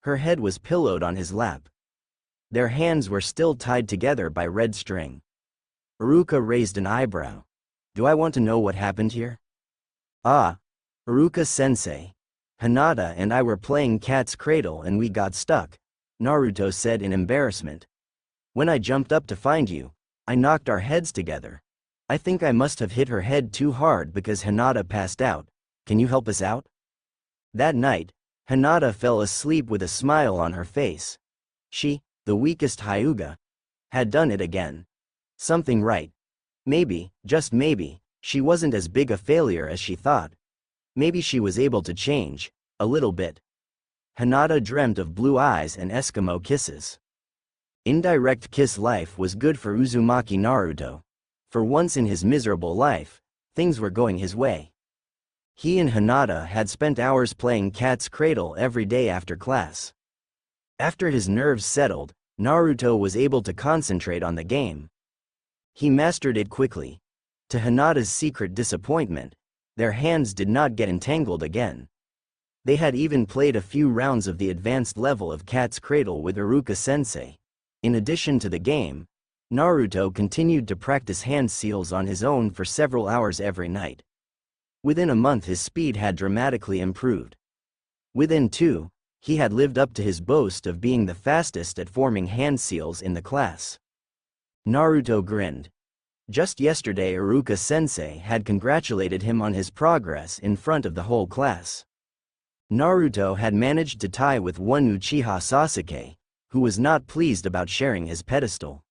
Her head was pillowed on his lap. Their hands were still tied together by red string. Iruka raised an eyebrow. Do I want to know what happened here? Ah, Iruka-sensei. Hinata and I were playing cat's cradle and we got stuck, Naruto said in embarrassment. When I jumped up to find you, I knocked our heads together. I think I must have hit her head too hard because Hinata passed out. Can you help us out? That night, Hinata fell asleep with a smile on her face. She, the weakest Hyuga, had done it again. Something right. Maybe, just maybe, she wasn't as big a failure as she thought. Maybe she was able to change, a little bit. Hinata dreamt of blue eyes and Eskimo kisses. Indirect kiss life was good for Uzumaki Naruto. For once in his miserable life, things were going his way. He and Hinata had spent hours playing cat's cradle every day after class. After his nerves settled, Naruto was able to concentrate on the game. He mastered it quickly. To Hinata's secret disappointment, their hands did not get entangled again. They had even played a few rounds of the advanced level of cat's cradle with Iruka-sensei. In addition to the game, Naruto continued to practice hand seals on his own for several hours every night. Within a month his speed had dramatically improved. Within 2, he had lived up to his boast of being the fastest at forming hand seals in the class. Naruto grinned. Just yesterday Iruka-sensei had congratulated him on his progress in front of the whole class. Naruto had managed to tie with one Uchiha Sasuke, who was not pleased about sharing his pedestal.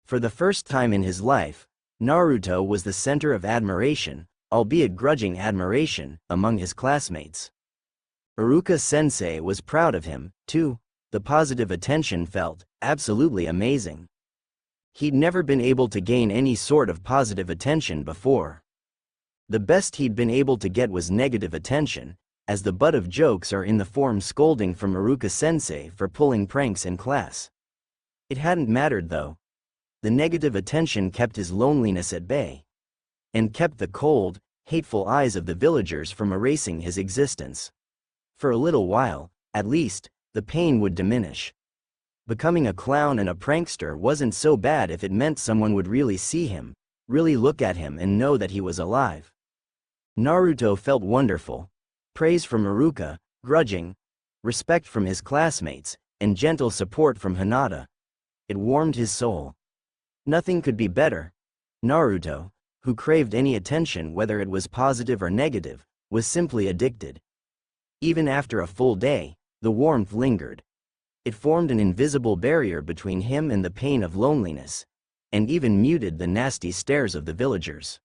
For the first time in his life, Naruto was the center of admiration, albeit grudging admiration, among his classmates. Iruka-sensei was proud of him, too. The positive attention felt absolutely amazing. He'd never been able to gain any sort of positive attention before. The best he'd been able to get was negative attention, as the butt of jokes are in the form scolding from Iruka-sensei for pulling pranks in class. It hadn't mattered though. The negative attention kept his loneliness at bay, and kept the cold, hateful eyes of the villagers from erasing his existence. For a little while, at least, the pain would diminish. Becoming a clown and a prankster wasn't so bad if it meant someone would really see him, really look at him and know that he was alive. Naruto felt wonderful. Praise from Iruka, grudging, respect from his classmates, and gentle support from Hinata. It warmed his soul. Nothing could be better. Naruto, who craved any attention whether it was positive or negative, was simply addicted. Even after a full day, the warmth lingered. It formed an invisible barrier between him and the pain of loneliness, and even muted the nasty stares of the villagers.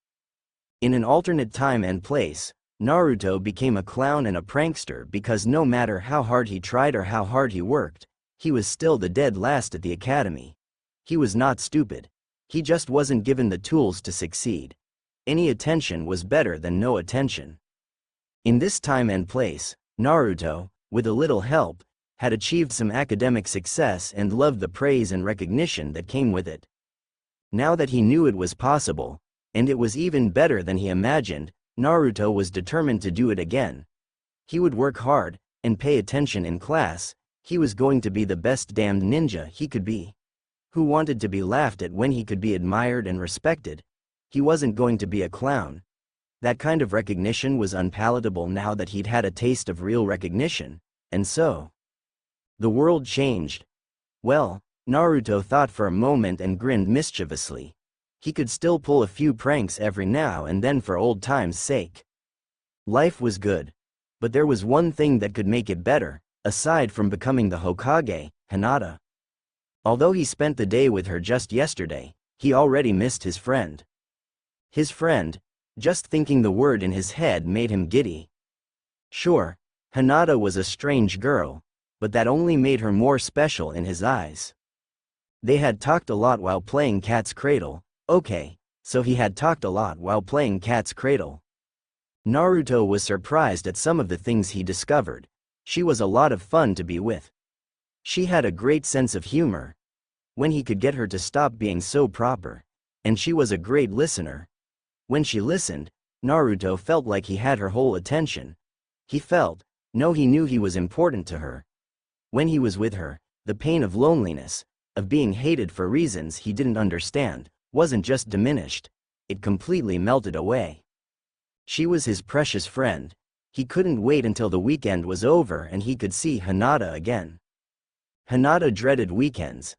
In an alternate time and place, Naruto became a clown and a prankster because no matter how hard he tried or how hard he worked, he was still the dead last at the academy. He was not stupid. He just wasn't given the tools to succeed. Any attention was better than no attention. In this time and place, Naruto, with a little help, had achieved some academic success and loved the praise and recognition that came with it. Now that he knew it was possible, and it was even better than he imagined, Naruto was determined to do it again. He would work hard, and pay attention in class. He was going to be the best damned ninja he could be. Who wanted to be laughed at when he could be admired and respected? He wasn't going to be a clown. That kind of recognition was unpalatable now that he'd had a taste of real recognition, and so the world changed. Well, Naruto thought for a moment and grinned mischievously. He could still pull a few pranks every now and then for old time's sake. Life was good. But there was one thing that could make it better, aside from becoming the Hokage, Hinata. Although he spent the day with her just yesterday, he already missed his friend. His friend, just thinking the word in his head made him giddy. Sure, Hinata was a strange girl, but that only made her more special in his eyes. They had talked a lot while playing cat's cradle. Okay, so he had talked a lot while playing cat's cradle. Naruto was surprised at some of the things he discovered. She was a lot of fun to be with. She had a great sense of humor, when he could get her to stop being so proper, and she was a great listener. When she listened, Naruto felt like he had her whole attention. He knew he was important to her. When he was with her, the pain of loneliness, of being hated for reasons he didn't understand, wasn't just diminished, it completely melted away. She was his precious friend. He couldn't wait until the weekend was over and he could see Hinata again. Hinata dreaded weekends.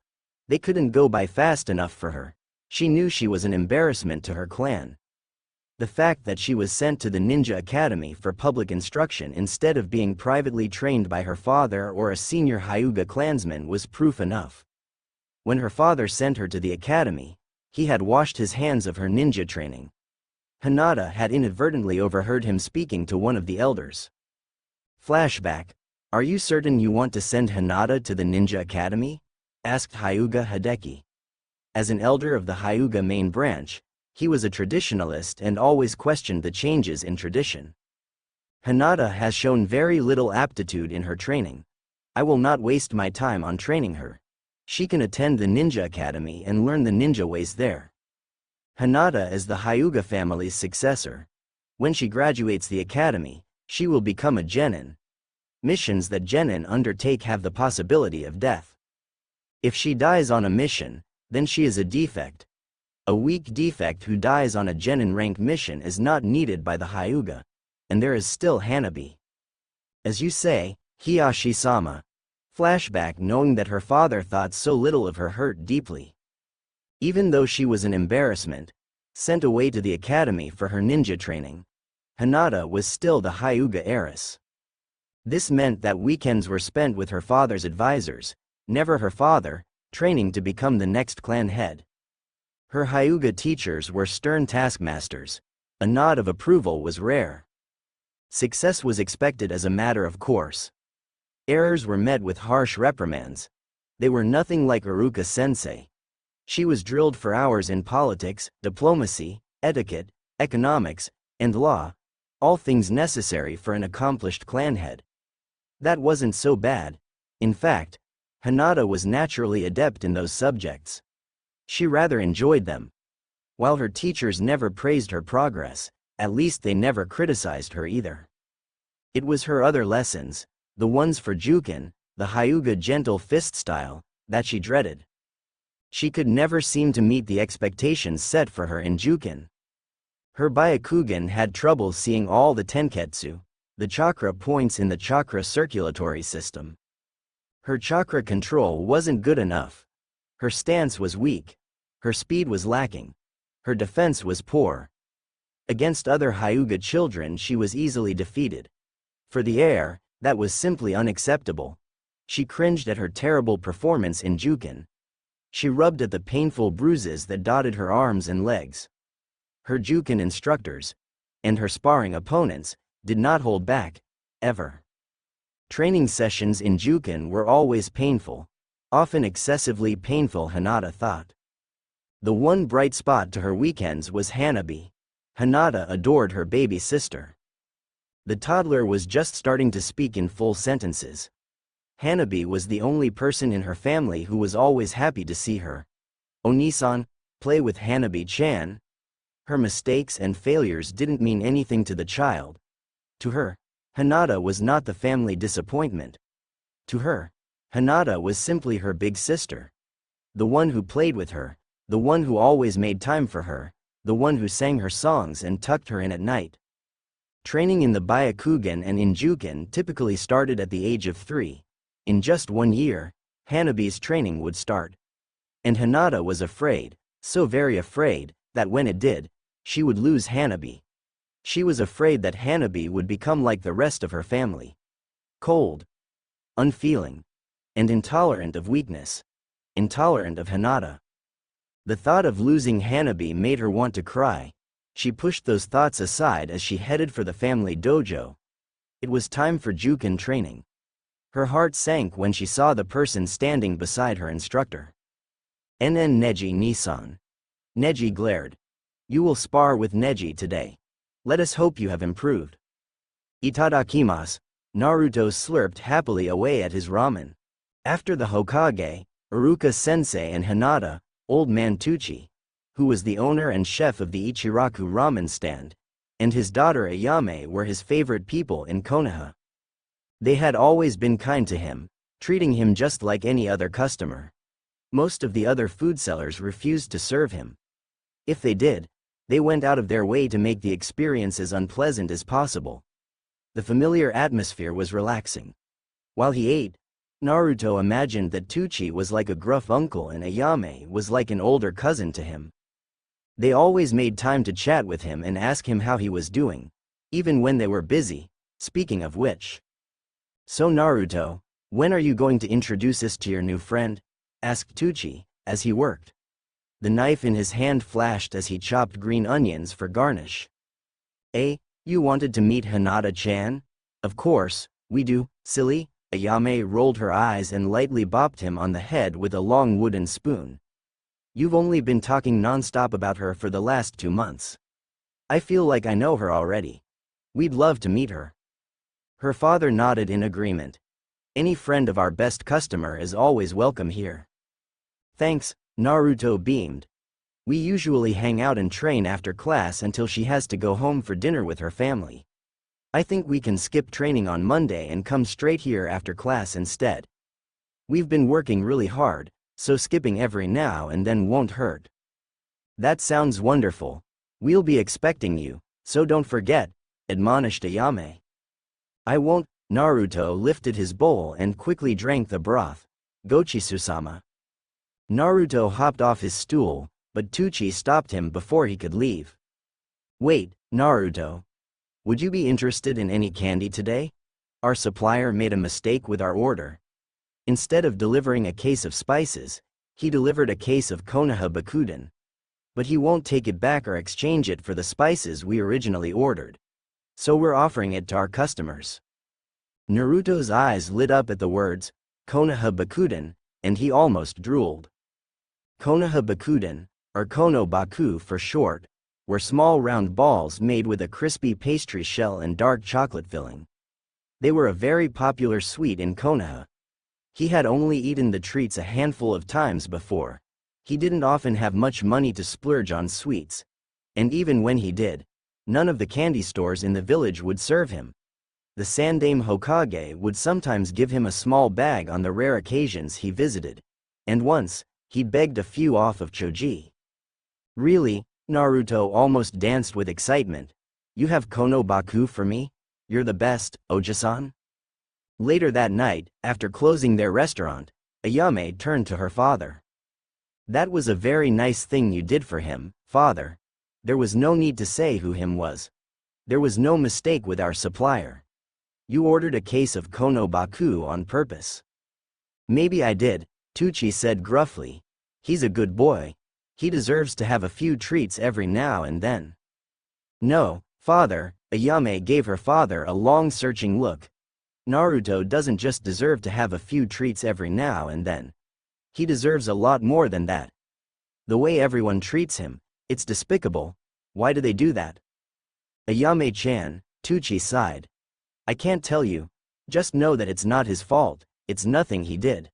They couldn't go by fast enough for her. She knew she was an embarrassment to her clan. The fact that she was sent to the ninja academy for public instruction instead of being privately trained by her father or a senior Hyuga clansman was proof enough. When her father sent her to the academy, he had washed his hands of her ninja training. Hinata had inadvertently overheard him speaking to one of the elders. Flashback. Are you certain you want to send Hinata to the ninja academy? Asked Hyuga Hideki. As an elder of the Hyuga main branch, he was a traditionalist and always questioned the changes in tradition. Hinata has shown very little aptitude in her training. I will not waste my time on training her. She can attend the ninja academy and learn the ninja ways there. Hinata is the Hyuga family's successor. When she graduates the academy, she will become a genin. Missions that genin undertake have the possibility of death. If she dies on a mission, then she is a defect. A weak defect who dies on a genin rank mission is not needed by the Hyuga. And there is still Hanabi. As you say, Hiyashi-sama. Flashback. Knowing that her father thought so little of her hurt deeply. Even though she was an embarrassment, sent away to the academy for her ninja training, Hinata was still the Hyuga heiress. This meant that weekends were spent with her father's advisors, never her father, training to become the next clan head. Her Hyuga teachers were stern taskmasters. A nod of approval was rare. Success was expected as a matter of course. Errors were met with harsh reprimands. They were nothing like Iruka-sensei. She was drilled for hours in politics, diplomacy, etiquette, economics, and law, all things necessary for an accomplished clan head. That wasn't so bad. In fact, Hinata was naturally adept in those subjects. She rather enjoyed them. While her teachers never praised her progress, at least they never criticized her either. It was her other lessons, the ones for Juken, the Hyuga gentle fist style, that she dreaded. She could never seem to meet the expectations set for her in Juken. Her Byakugan had trouble seeing all the tenketsu, the chakra points in the chakra circulatory system. Her chakra control wasn't good enough. Her stance was weak. Her speed was lacking. Her defense was poor. Against other Hyuga children she was easily defeated. For the heir, that was simply unacceptable. She cringed at her terrible performance in Juken. She rubbed at the painful bruises that dotted her arms and legs. Her Juken instructors, and her sparring opponents, did not hold back, ever. Training sessions in Juken were always painful, often excessively painful, Hinata thought. The one bright spot to her weekends was Hanabi. Hinata adored her baby sister. The toddler was just starting to speak in full sentences. Hanabi was the only person in her family who was always happy to see her. Onisan, play with Hanabi-chan. Her mistakes and failures didn't mean anything to the child. To her, Hinata was not the family disappointment. To her, Hinata was simply her big sister. The one who played with her, the one who always made time for her, the one who sang her songs and tucked her in at night. Training in the Byakugan and in Juken typically started at the age of 3. In just 1 year, Hanabi's training would start. And Hinata was afraid, so very afraid, that when it did, she would lose Hanabi. She was afraid that Hanabi would become like the rest of her family. Cold, unfeeling, and intolerant of weakness. Intolerant of Hinata. The thought of losing Hanabi made her want to cry. She pushed those thoughts aside as she headed for the family dojo. It was time for Juken training. Her heart sank when she saw the person standing beside her instructor. NN Neji Nissan. Neji glared. You will spar with Neji today. Let us hope you have improved. Itadakimasu. Naruto slurped happily away at his ramen. After the Hokage, Iruka-sensei and Hinata, Old Man Tucci, who was the owner and chef of the Ichiraku ramen stand, and his daughter Ayame were his favorite people in Konoha. They had always been kind to him, treating him just like any other customer. Most of the other food sellers refused to serve him. If they did, they went out of their way to make the experience as unpleasant as possible. The familiar atmosphere was relaxing. While he ate, Naruto imagined that Tucci was like a gruff uncle and Ayame was like an older cousin to him. They always made time to chat with him and ask him how he was doing, even when they were busy. Speaking of which. So Naruto, when are you going to introduce us to your new friend? Asked Tucci, as he worked. The knife in his hand flashed as he chopped green onions for garnish. You wanted to meet Hinata-chan? Of course, we do, silly. Ayame rolled her eyes and lightly bopped him on the head with a long wooden spoon. You've only been talking non-stop about her for the last 2 months. I feel like I know her already. We'd love to meet her. Her father nodded in agreement. Any friend of our best customer is always welcome here. Thanks, Naruto beamed. We usually hang out and train after class until she has to go home for dinner with her family. I think we can skip training on Monday and come straight here after class instead. We've been working really hard, so skipping every now and then won't hurt. That sounds wonderful. We'll be expecting you, so don't forget, admonished Ayame. I won't. Naruto lifted his bowl and quickly drank the broth. Gochisu-sama. Naruto hopped off his stool, but Tucci stopped him before he could leave. Wait, Naruto. Would you be interested in any candy today? Our supplier made a mistake with our order. Instead of delivering a case of spices, he delivered a case of Konoha Bakuden. But he won't take it back or exchange it for the spices we originally ordered. So we're offering it to our customers. Naruto's eyes lit up at the words, Konoha Bakuden, and he almost drooled. Konoha Bakuden, or Kono Baku for short, were small round balls made with a crispy pastry shell and dark chocolate filling. They were a very popular sweet in Konoha. He had only eaten the treats a handful of times before. He didn't often have much money to splurge on sweets. And even when he did, none of the candy stores in the village would serve him. The Sandaime Hokage would sometimes give him a small bag on the rare occasions he visited. And once, he begged a few off of Choji. Really? Naruto almost danced with excitement. You have Kono Baku for me? You're the best, Oji-san? Later that night, after closing their restaurant, Ayame turned to her father. That was a very nice thing you did for him, father. There was no need to say who him was. There was no mistake with our supplier. You ordered a case of Kono Baku on purpose. Maybe I did, Tucci said gruffly. He's a good boy. He deserves to have a few treats every now and then. No, father, Ayame gave her father a long searching look. Naruto doesn't just deserve to have a few treats every now and then. He deserves a lot more than that. The way everyone treats him, it's despicable. Why do they do that? Ayame-chan, Tucci sighed. I can't tell you. Just know that it's not his fault, it's nothing he did.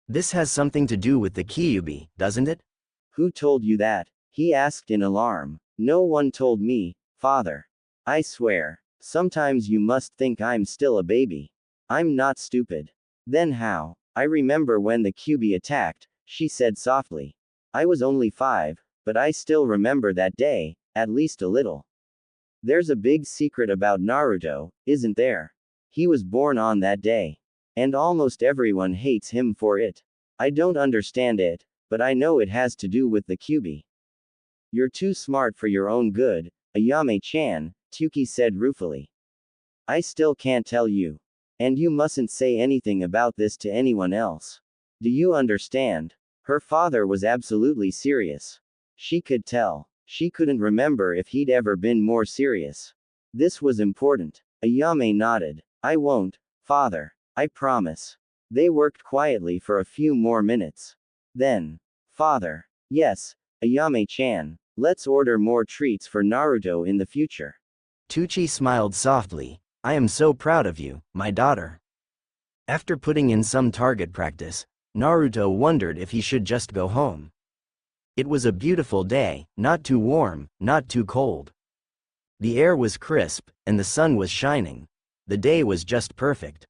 This has something to do with the Kyuubi, doesn't it? Who told you that? He asked in alarm. No one told me, father. I swear. Sometimes you must think I'm still a baby. I'm not stupid. Then how? I remember when the Kyuubi attacked, she said softly. I was only 5, but I still remember that day, at least a little. There's a big secret about Naruto, isn't there? He was born on that day. And almost everyone hates him for it. I don't understand it, but I know it has to do with the Kyuubi. You're too smart for your own good, Ayame-chan, Tuki said ruefully. I still can't tell you. And you mustn't say anything about this to anyone else. Do you understand? Her father was absolutely serious. She could tell. She couldn't remember if he'd ever been more serious. This was important. Ayame nodded. I won't, father. I promise. They worked quietly for a few more minutes. Then, father. Yes, Ayame-chan, let's order more treats for Naruto in the future. Tucci smiled softly. I am so proud of you, my daughter. After putting in some target practice, Naruto wondered if he should just go home. It was a beautiful day, not too warm, not too cold. The air was crisp, and the sun was shining. The day was just perfect.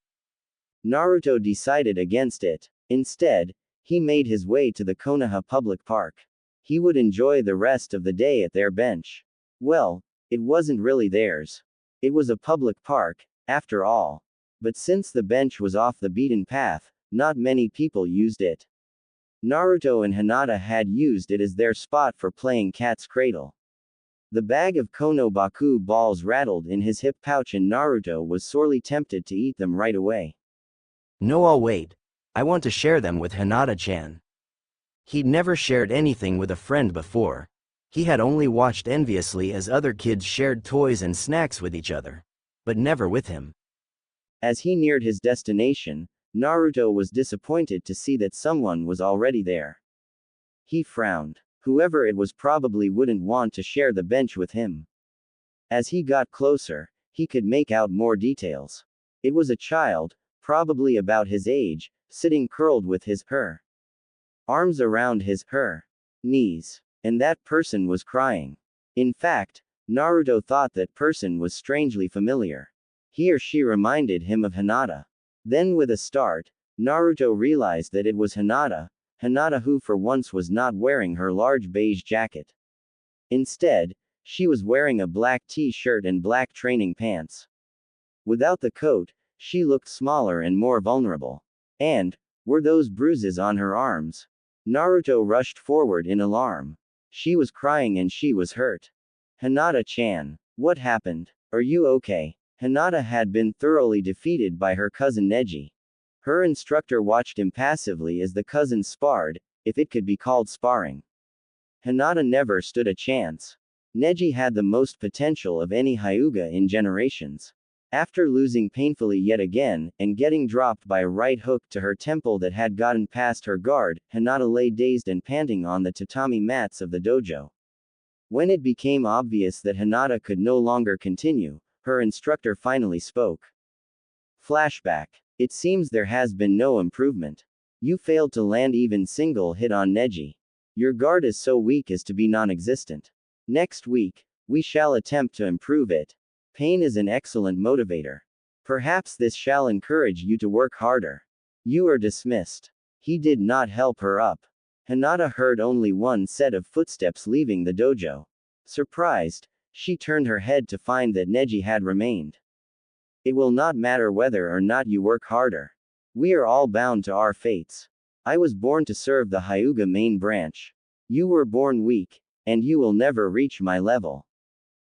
Naruto decided against it. Instead, he made his way to the Konoha Public Park. He would enjoy the rest of the day at their bench. Well, it wasn't really theirs. It was a public park, after all. But since the bench was off the beaten path, not many people used it. Naruto and Hinata had used it as their spot for playing cat's cradle. The bag of Kono Baku balls rattled in his hip pouch and Naruto was sorely tempted to eat them right away. No, I'll wait. I want to share them with Hinata-chan. He'd never shared anything with a friend before. He had only watched enviously as other kids shared toys and snacks with each other. But never with him. As he neared his destination, Naruto was disappointed to see that someone was already there. He frowned. Whoever it was probably wouldn't want to share the bench with him. As he got closer, he could make out more details. It was a child, probably about his age, sitting curled with her arms around her knees. And that person was crying. In fact, Naruto thought that person was strangely familiar. He or she reminded him of Hinata. Then with a start, Naruto realized that it was Hinata who for once was not wearing her large beige jacket. Instead, she was wearing a black t-shirt and black training pants. Without the coat, she looked smaller and more vulnerable. And, were those bruises on her arms? Naruto rushed forward in alarm. She was crying and she was hurt. Hinata-chan, what happened? Are you okay? Hinata had been thoroughly defeated by her cousin Neji. Her instructor watched impassively as the cousins sparred, if it could be called sparring. Hinata never stood a chance. Neji had the most potential of any Hyuga in generations. After losing painfully yet again, and getting dropped by a right hook to her temple that had gotten past her guard, Hinata lay dazed and panting on the tatami mats of the dojo. When it became obvious that Hinata could no longer continue, her instructor finally spoke. Flashback. It seems there has been no improvement. You failed to land even single hit on Neji. Your guard is so weak as to be non-existent. Next week, we shall attempt to improve it. Pain is an excellent motivator. Perhaps this shall encourage you to work harder. You are dismissed. He did not help her up. Hinata heard only one set of footsteps leaving the dojo. Surprised, she turned her head to find that Neji had remained. It will not matter whether or not you work harder. We are all bound to our fates. I was born to serve the Hyuga main branch. You were born weak, and you will never reach my level.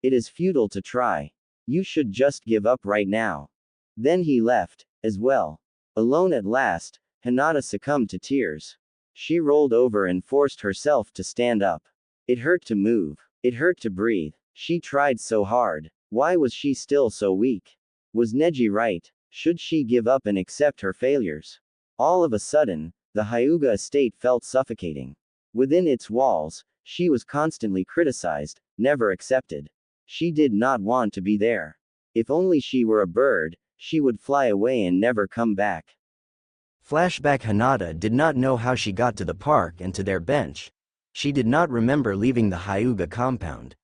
It is futile to try. You should just give up right now. Then he left, as well. Alone at last, Hinata succumbed to tears. She rolled over and forced herself to stand up. It hurt to move. It hurt to breathe. She tried so hard. Why was she still so weak? Was Neji right? Should she give up and accept her failures? All of a sudden, the Hyuga estate felt suffocating. Within its walls, she was constantly criticized, never accepted. She did not want to be there. If only she were a bird, she would fly away and never come back. Flashback. Hinata did not know how she got to the park and to their bench. She did not remember leaving the Hyuga compound.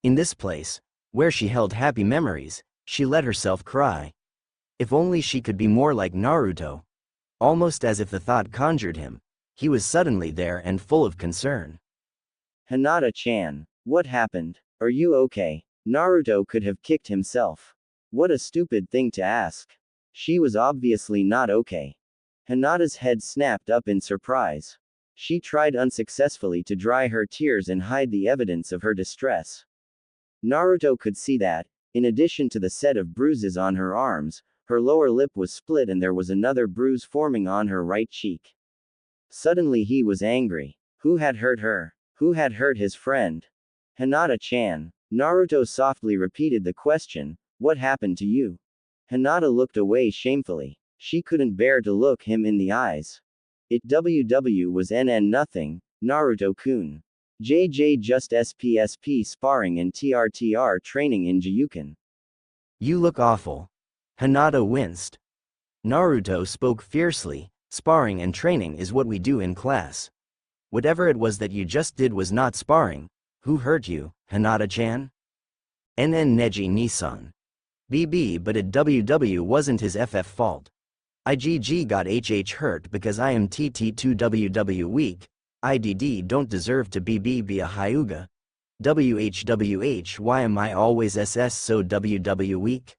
In this place, where she held happy memories, she let herself cry. If only she could be more like Naruto. Almost as if the thought conjured him, he was suddenly there and full of concern. Hinata-chan, what happened? Are you okay? Naruto could have kicked himself. What a stupid thing to ask. She was obviously not okay. Hinata's head snapped up in surprise. She tried unsuccessfully to dry her tears and hide the evidence of her distress. Naruto could see that, in addition to the set of bruises on her arms, her lower lip was split and there was another bruise forming on her right cheek. Suddenly he was angry. Who had hurt her? Who had hurt his friend? Hinata-chan. Naruto softly repeated the question, what happened to you? Hinata looked away shamefully. She couldn't bear to look him in the eyes. It was nothing, Naruto-kun. JJ just SPSP sparring and TRTR training in Jiyuken. You look awful. Hinata winced. Naruto spoke fiercely, sparring and training is what we do in class. Whatever it was that you just did was not sparring. Who hurt you, Hinata-chan? Neji Nissan. BB, but it wasn't his FF fault. IGG got HH hurt because I am TT2WW weak. IDD don't deserve to be a Hyuga. WHWH, why am I always SS so WW weak?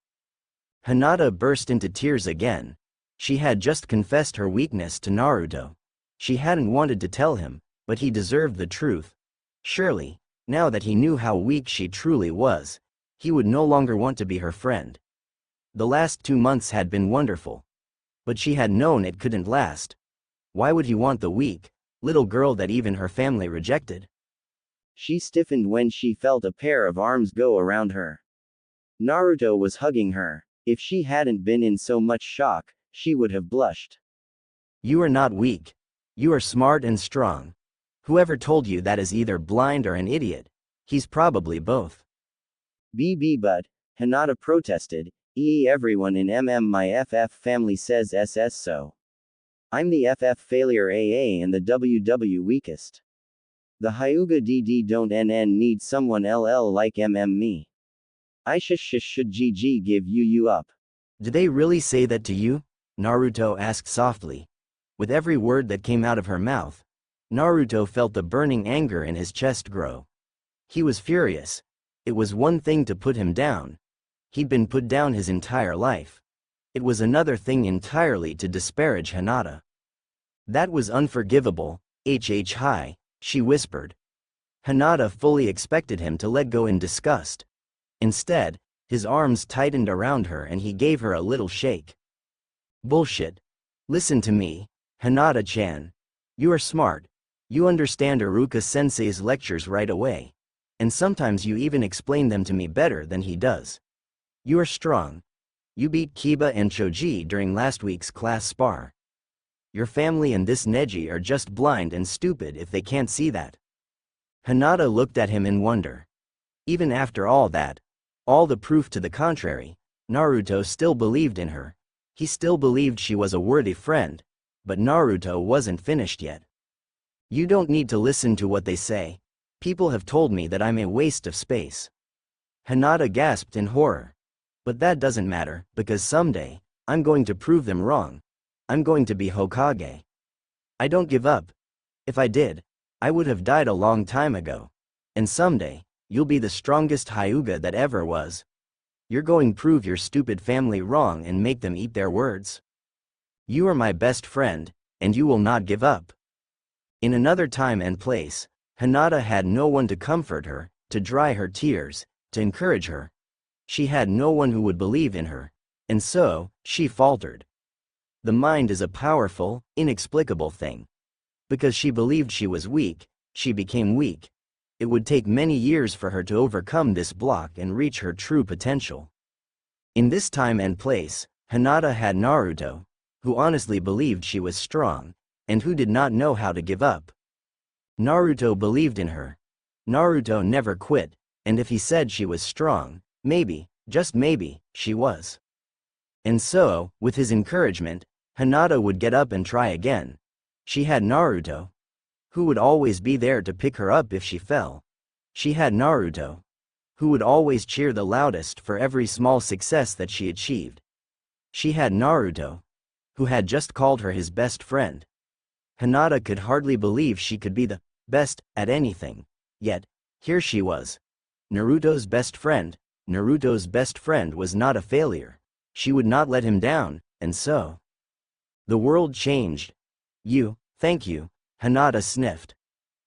Hinata burst into tears again. She had just confessed her weakness to Naruto. She hadn't wanted to tell him, but he deserved the truth. Surely, now that he knew how weak she truly was, he would no longer want to be her friend. The last 2 months had been wonderful. But she had known it couldn't last. Why would he want the weak, little girl that even her family rejected? She stiffened when she felt a pair of arms go around her. Naruto was hugging her. If she hadn't been in so much shock, she would have blushed. You are not weak. You are smart and strong. Whoever told you that is either blind or an idiot. He's probably both. BB but, Hinata protested, everyone in my FF family says SS so. I'm the FF failure AA and the WW weakest. The Hyuga DD don't need someone LL like me. I should GG give you up. Did they really say that to you? Naruto asked softly. With every word that came out of her mouth, Naruto felt the burning anger in his chest grow. He was furious. It was one thing to put him down. He'd been put down his entire life. It was another thing entirely to disparage Hinata. That was unforgivable, high, she whispered. Hinata fully expected him to let go in disgust. Instead, his arms tightened around her and he gave her a little shake. Bullshit. Listen to me, Hinata-chan. You are smart. You understand Iruka-sensei's lectures right away. And sometimes you even explain them to me better than he does. You are strong. You beat Kiba and Choji during last week's class spar. Your family and this Neji are just blind and stupid if they can't see that. Hinata looked at him in wonder. Even after all that, all the proof to the contrary, Naruto still believed in her. He still believed she was a worthy friend, but Naruto wasn't finished yet. You don't need to listen to what they say. People have told me that I'm a waste of space. Hinata gasped in horror. But that doesn't matter, because someday, I'm going to prove them wrong. I'm going to be Hokage. I don't give up. If I did, I would have died a long time ago. And someday, you'll be the strongest Hyuga that ever was. You're going to prove your stupid family wrong and make them eat their words. You are my best friend, and you will not give up. In another time and place, Hinata had no one to comfort her, to dry her tears, to encourage her. She had no one who would believe in her, and so, she faltered. The mind is a powerful, inexplicable thing. Because she believed she was weak, she became weak. It would take many years for her to overcome this block and reach her true potential. In this time and place, Hinata had Naruto, who honestly believed she was strong, and who did not know how to give up. Naruto believed in her. Naruto never quit, and if he said she was strong, maybe, just maybe, she was. And so, with his encouragement, Hinata would get up and try again. She had Naruto, who would always be there to pick her up if she fell. She had Naruto, who would always cheer the loudest for every small success that she achieved. She had Naruto, who had just called her his best friend. Hinata could hardly believe she could be the best at anything. Yet, here she was. Naruto's best friend. Naruto's best friend was not a failure. She would not let him down, and so the world changed. Thank you, Hinata sniffed.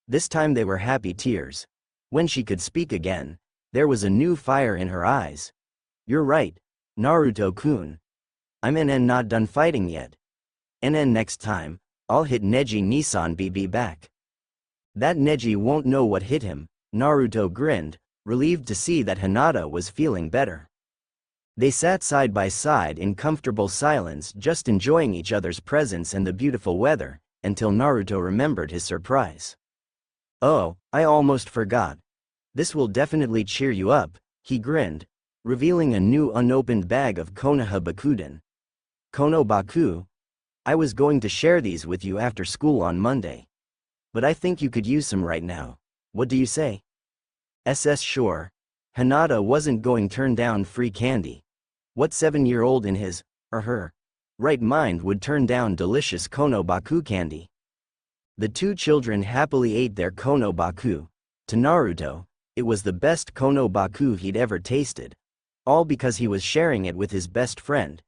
This time they were happy tears. When she could speak again, there was a new fire in her eyes. You're right, Naruto-kun. I'm not done fighting yet. Next time, I'll hit Neji Nissan BB back. That Neji won't know what hit him, Naruto grinned, relieved to see that Hinata was feeling better. They sat side by side in comfortable silence, just enjoying each other's presence and the beautiful weather, until Naruto remembered his surprise. Oh, I almost forgot. This will definitely cheer you up, he grinned, revealing a new unopened bag of Konoha Bakuden. Kono Baku? I was going to share these with you after school on Monday. But I think you could use some right now. What do you say? Sure. Hinata wasn't going to turn down free candy. What 7-year-old in his, or her, right mind would turn down delicious Kono Baku candy? The two children happily ate their Kono Baku. To Naruto, it was the best Kono Baku he'd ever tasted. All because he was sharing it with his best friend.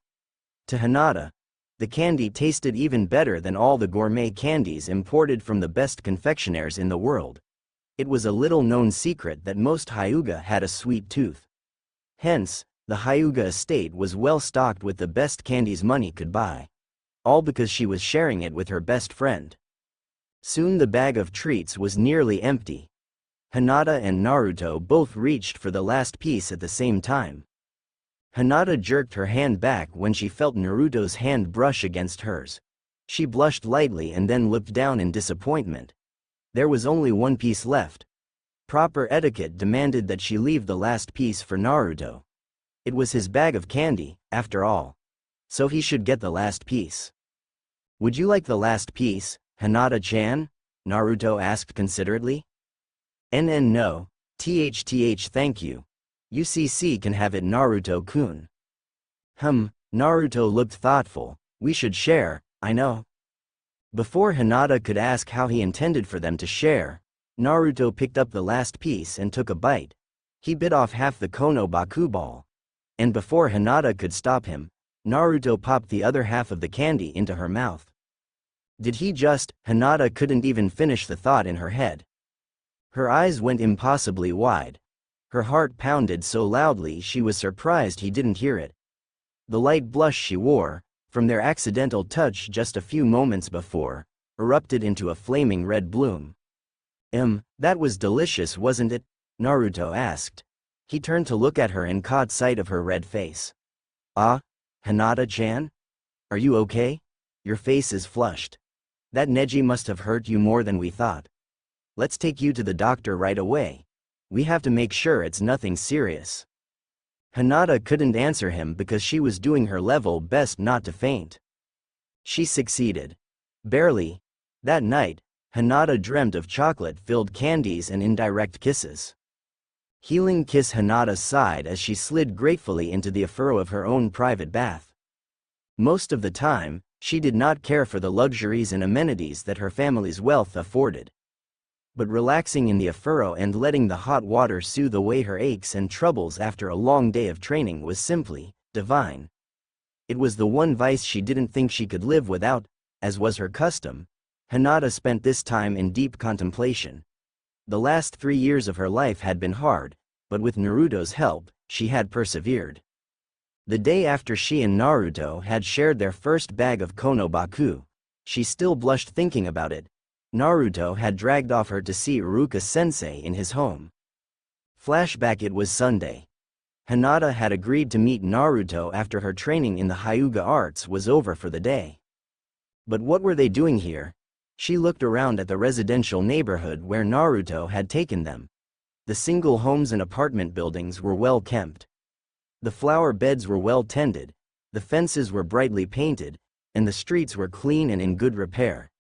To Hinata, the candy tasted even better than all the gourmet candies imported from the best confectionaires in the world. It was a little-known secret that most Hyuga had a sweet tooth. Hence, the Hyuga estate was well stocked with the best candies money could buy. All because she was sharing it with her best friend. Soon the bag of treats was nearly empty. Hinata and Naruto both reached for the last piece at the same time. Hinata jerked her hand back when she felt Naruto's hand brush against hers. She blushed lightly and then looked down in disappointment. There was only one piece left. Proper etiquette demanded that she leave the last piece for Naruto. It was his bag of candy, after all. So he should get the last piece. Would you like the last piece, Hinata-chan? Naruto asked considerately. No. Thank you. UCC can have it, Naruto-kun. Naruto looked thoughtful. We should share, I know. Before Hinata could ask how he intended for them to share, Naruto picked up the last piece and took a bite. He bit off half the Kono Baku ball. And before Hinata could stop him, Naruto popped the other half of the candy into her mouth. Did he just? Hinata couldn't even finish the thought in her head. Her eyes went impossibly wide. Her heart pounded so loudly she was surprised he didn't hear it. The light blush she wore, from their accidental touch just a few moments before, erupted into a flaming red bloom. That was delicious, wasn't it? Naruto asked. He turned to look at her and caught sight of her red face. Ah, Hinata-chan? Are you okay? Your face is flushed. That Neji must have hurt you more than we thought. Let's take you to the doctor right away. We have to make sure it's nothing serious. Hinata couldn't answer him because she was doing her level best not to faint. She succeeded. Barely. That night, Hinata dreamt of chocolate-filled candies and indirect kisses. Healing kiss. Hinata sighed as she slid gratefully into the furrow of her own private bath. Most of the time, she did not care for the luxuries and amenities that her family's wealth afforded. But relaxing in the furrow and letting the hot water soothe away her aches and troubles after a long day of training was simply divine. It was the one vice she didn't think she could live without. As was her custom, Hinata spent this time in deep contemplation. The last 3 years of her life had been hard, but with Naruto's help, she had persevered. The day after she and Naruto had shared their first bag of konobaku, she still blushed thinking about it. Naruto had dragged off her to see Iruka-sensei in his home. Flashback: it was Sunday. Hinata had agreed to meet Naruto after her training in the Hyuga arts was over for the day. But what were they doing here? She looked around at the residential neighborhood where Naruto had taken them. The single homes and apartment buildings were well kept. The flower beds were well tended, the fences were brightly painted, and the streets were clean and in good repair.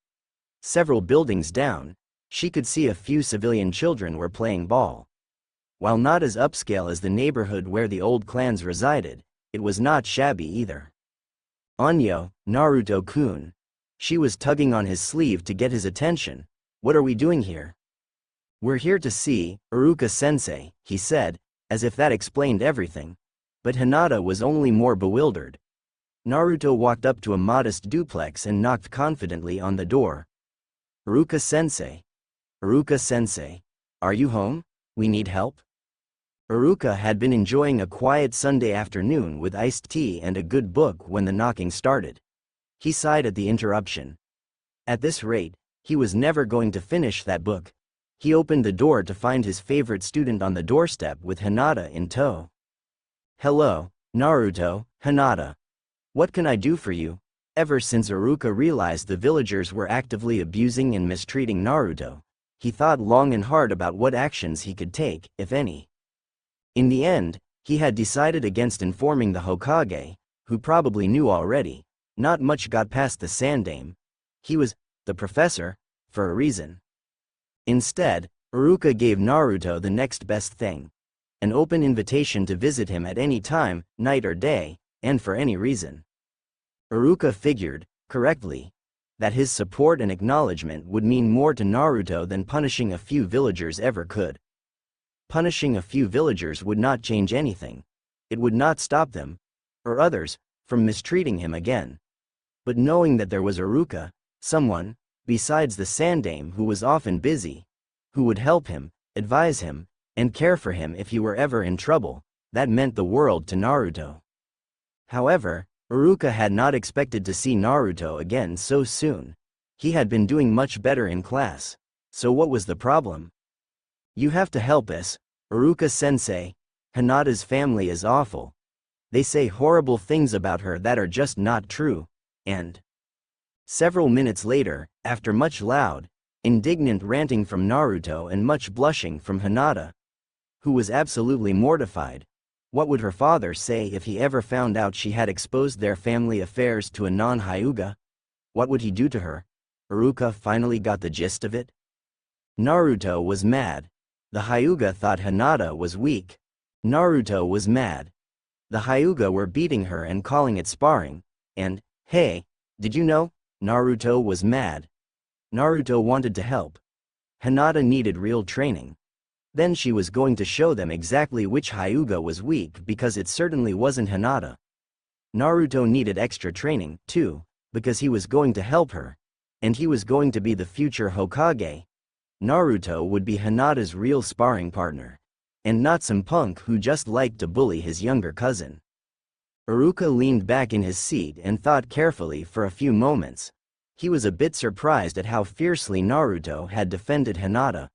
Several buildings down, she could see a few civilian children were playing ball. While not as upscale as the neighborhood where the old clans resided, it was not shabby either. Anyo, Naruto-kun. She was tugging on his sleeve to get his attention. What are we doing here? We're here to see Iruka-sensei, he said, as if that explained everything. But Hinata was only more bewildered. Naruto walked up to a modest duplex and knocked confidently on the door. Iruka-sensei. Iruka-sensei. Are you home? We need help. Iruka had been enjoying a quiet Sunday afternoon with iced tea and a good book when the knocking started. He sighed at the interruption. At this rate, he was never going to finish that book. He opened the door to find his favorite student on the doorstep with Hinata in tow. Hello, Naruto, Hinata. What can I do for you? Ever since Iruka realized the villagers were actively abusing and mistreating Naruto, he thought long and hard about what actions he could take, if any. In the end, he had decided against informing the Hokage, who probably knew already. Not much got past the Sandaime. He was the professor for a reason. Instead, Iruka gave Naruto the next best thing. An open invitation to visit him at any time, night or day, and for any reason. Iruka figured, correctly, that his support and acknowledgement would mean more to Naruto than punishing a few villagers ever could. Punishing a few villagers would not change anything. It would not stop them, or others, from mistreating him again. But knowing that there was Iruka, someone, besides the Sandaime who was often busy, who would help him, advise him, and care for him if he were ever in trouble, that meant the world to Naruto. However, Iruka had not expected to see Naruto again so soon. He had been doing much better in class. So what was the problem? You have to help us, Iruka-sensei. Hinata's family is awful. They say horrible things about her that are just not true, and... Several minutes later, after much loud, indignant ranting from Naruto and much blushing from Hinata, who was absolutely mortified. What would her father say if he ever found out she had exposed their family affairs to a non-Hyuga? What would he do to her? Iruka finally got the gist of it. Naruto was mad. The Hyuga thought Hinata was weak. Naruto was mad. The Hyuga were beating her and calling it sparring, and, hey, did you know? Naruto was mad. Naruto wanted to help. Hinata needed real training. Then she was going to show them exactly which Hyuga was weak because it certainly wasn't Hinata. Naruto needed extra training, too, because he was going to help her. And he was going to be the future Hokage. Naruto would be Hinata's real sparring partner. And not some punk who just liked to bully his younger cousin. Iruka leaned back in his seat and thought carefully for a few moments. He was a bit surprised at how fiercely Naruto had defended Hinata.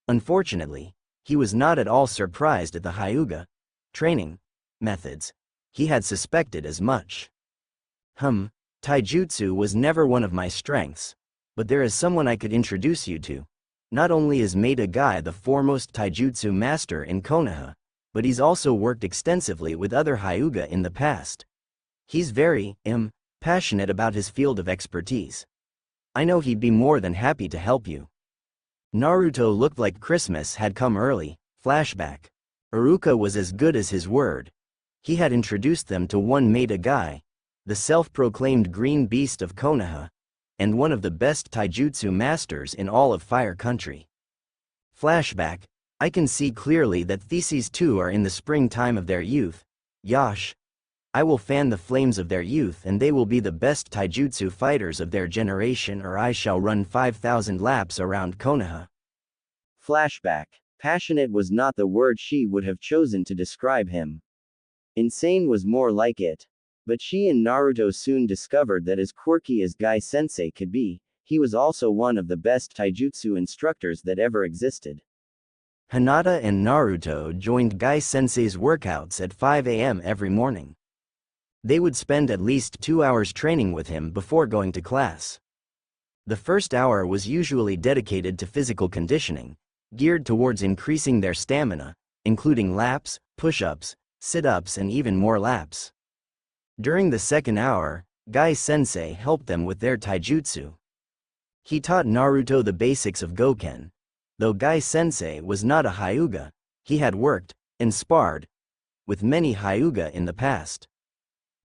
Unfortunately, he was not at all surprised at the Hyuga training methods. He had suspected as much. Taijutsu was never one of my strengths. But there is someone I could introduce you to. Not only is Maeda Guy the foremost taijutsu master in Konoha, but he's also worked extensively with other Hyuga in the past. He's very, passionate about his field of expertise. I know he'd be more than happy to help you. Naruto looked like Christmas had come early. Flashback. Iruka was as good as his word. He had introduced them to one Maeda Guy, the self-proclaimed green beast of Konoha, and one of the best taijutsu masters in all of Fire Country. Flashback. I can see clearly that these two are in the springtime of their youth. Yash. I will fan the flames of their youth and they will be the best taijutsu fighters of their generation, or I shall run 5,000 laps around Konoha. Flashback. Passionate was not the word she would have chosen to describe him. Insane was more like it. But she and Naruto soon discovered that as quirky as Guy-sensei could be, he was also one of the best taijutsu instructors that ever existed. Hinata and Naruto joined Guy-sensei's workouts at 5 a.m. every morning. They would spend at least 2 hours training with him before going to class. The first hour was usually dedicated to physical conditioning, geared towards increasing their stamina, including laps, push-ups, sit-ups and even more laps. During the second hour, Guy-sensei helped them with their taijutsu. He taught Naruto the basics of Goken. Though Guy-sensei was not a Hyuga, he had worked, and sparred, with many Hyuga in the past.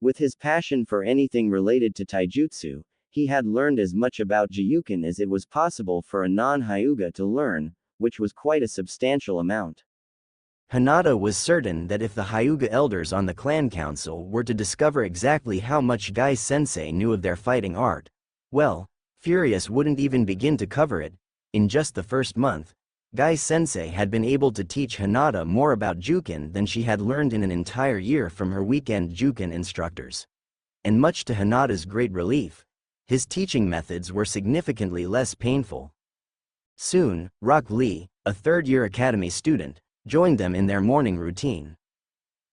With his passion for anything related to taijutsu, he had learned as much about Jiyuken as it was possible for a non-Hyuga to learn, which was quite a substantial amount. Hinata was certain that if the Hyuga elders on the clan council were to discover exactly how much Guy-sensei knew of their fighting art, well, Furious wouldn't even begin to cover it. In just the first month, Guy-sensei had been able to teach Hinata more about Juken than she had learned in an entire year from her weekend Juken instructors. And much to Hinata's great relief, his teaching methods were significantly less painful. Soon, Rock Lee, a third-year academy student, joined them in their morning routine.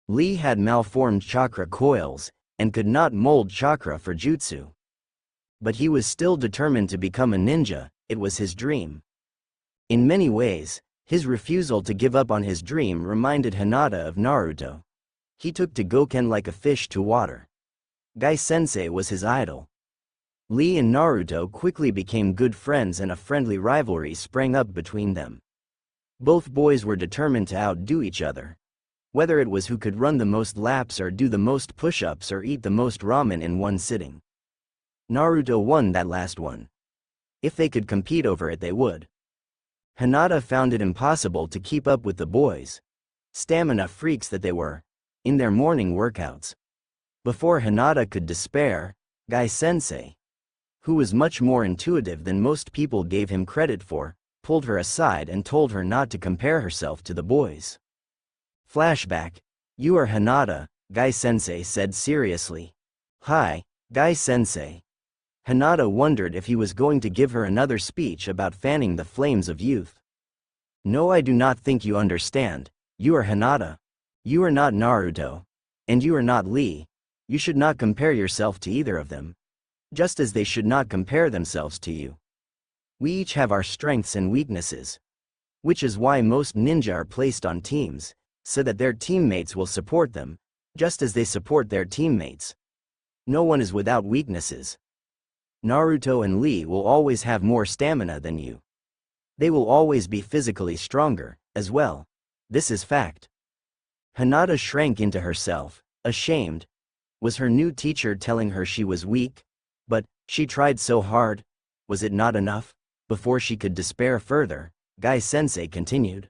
Lee had malformed chakra coils, and could not mold chakra for jutsu. But he was still determined to become a ninja. It was his dream. In many ways, his refusal to give up on his dream reminded Hinata of Naruto. He took to Goken like a fish to water. Guy-sensei was his idol. Lee and Naruto quickly became good friends and a friendly rivalry sprang up between them. Both boys were determined to outdo each other. Whether it was who could run the most laps or do the most push-ups or eat the most ramen in one sitting. Naruto won that last one. If they could compete over it, they would. Hinata found it impossible to keep up with the boys, stamina freaks that they were, in their morning workouts. Before Hinata could despair, Guy-sensei, who was much more intuitive than most people gave him credit for, pulled her aside and told her not to compare herself to the boys. Flashback. You are Hinata, Guy-sensei said seriously. Hi, Guy-sensei. Hinata wondered if he was going to give her another speech about fanning the flames of youth. No, I do not think you understand. You are Hinata. You are not Naruto. And you are not Lee. You should not compare yourself to either of them. Just as they should not compare themselves to you. We each have our strengths and weaknesses. Which is why most ninja are placed on teams, so that their teammates will support them, just as they support their teammates. No one is without weaknesses. Naruto and Lee will always have more stamina than you. They will always be physically stronger, as well. This is fact. Hinata shrank into herself, ashamed. Was her new teacher telling her she was weak? But, she tried so hard. Was it not enough? Before she could despair further, Guy-sensei continued.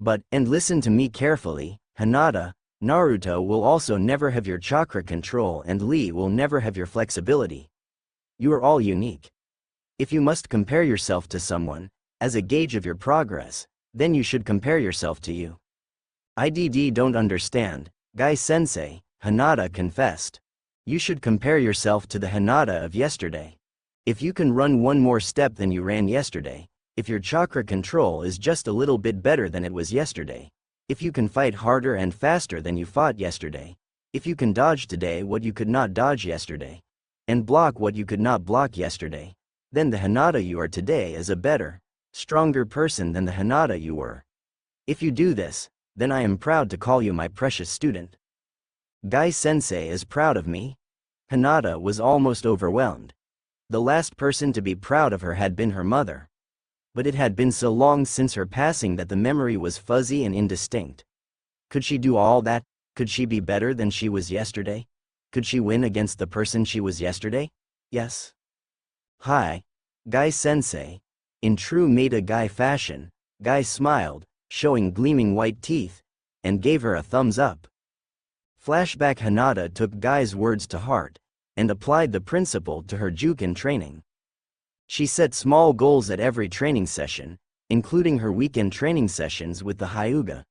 But, and listen to me carefully, Hinata, Naruto will also never have your chakra control and Lee will never have your flexibility. You are all unique. If you must compare yourself to someone, as a gauge of your progress, then you should compare yourself to you. IDD don't understand, Guy-sensei, Hinata confessed. You should compare yourself to the Hinata of yesterday. If you can run one more step than you ran yesterday, if your chakra control is just a little bit better than it was yesterday, if you can fight harder and faster than you fought yesterday, if you can dodge today what you could not dodge yesterday, and block what you could not block yesterday, then the Hinata you are today is a better, stronger person than the Hinata you were. If you do this, then I am proud to call you my precious student. Guy-sensei is proud of me? Hinata was almost overwhelmed. The last person to be proud of her had been her mother. But it had been so long since her passing that the memory was fuzzy and indistinct. Could she do all that? Could she be better than she was yesterday? Could she win against the person she was yesterday? Yes. Hi, Guy-sensei. In true Meta Guy fashion, Guy smiled, showing gleaming white teeth, and gave her a thumbs up. Flashback Hinata took Guy's words to heart, and applied the principle to her Juken training. She set small goals at every training session, including her weekend training sessions with the Hyuga.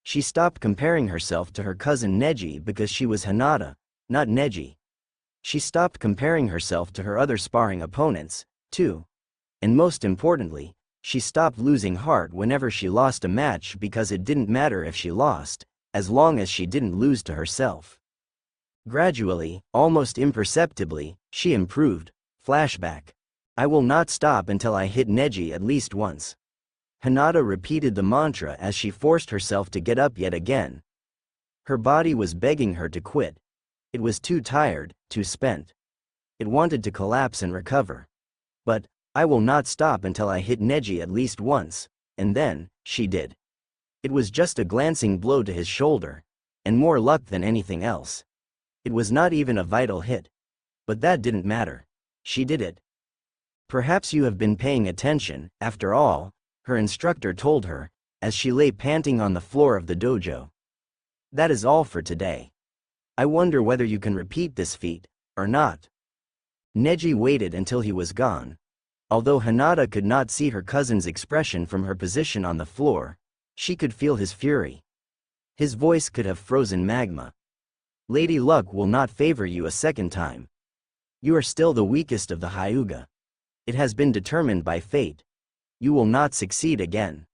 She stopped comparing herself to her cousin Neji because she was Hinata, not Neji. She stopped comparing herself to her other sparring opponents, too. And most importantly, she stopped losing heart whenever she lost a match because it didn't matter if she lost, as long as she didn't lose to herself. Gradually, almost imperceptibly, she improved. Flashback. I will not stop until I hit Neji at least once. Hinata repeated the mantra as she forced herself to get up yet again. Her body was begging her to quit. It was too tired, too spent. It wanted to collapse and recover. But, I will not stop until I hit Neji at least once, and then, she did. It was just a glancing blow to his shoulder, and more luck than anything else. It was not even a vital hit. But that didn't matter. She did it. Perhaps you have been paying attention, after all, her instructor told her, as she lay panting on the floor of the dojo. That is all for today. I wonder whether you can repeat this feat, or not. Neji waited until he was gone. Although Hinata could not see her cousin's expression from her position on the floor, she could feel his fury. His voice could have frozen magma. Lady Luck will not favor you a second time. You are still the weakest of the Hyuga. It has been determined by fate. You will not succeed again.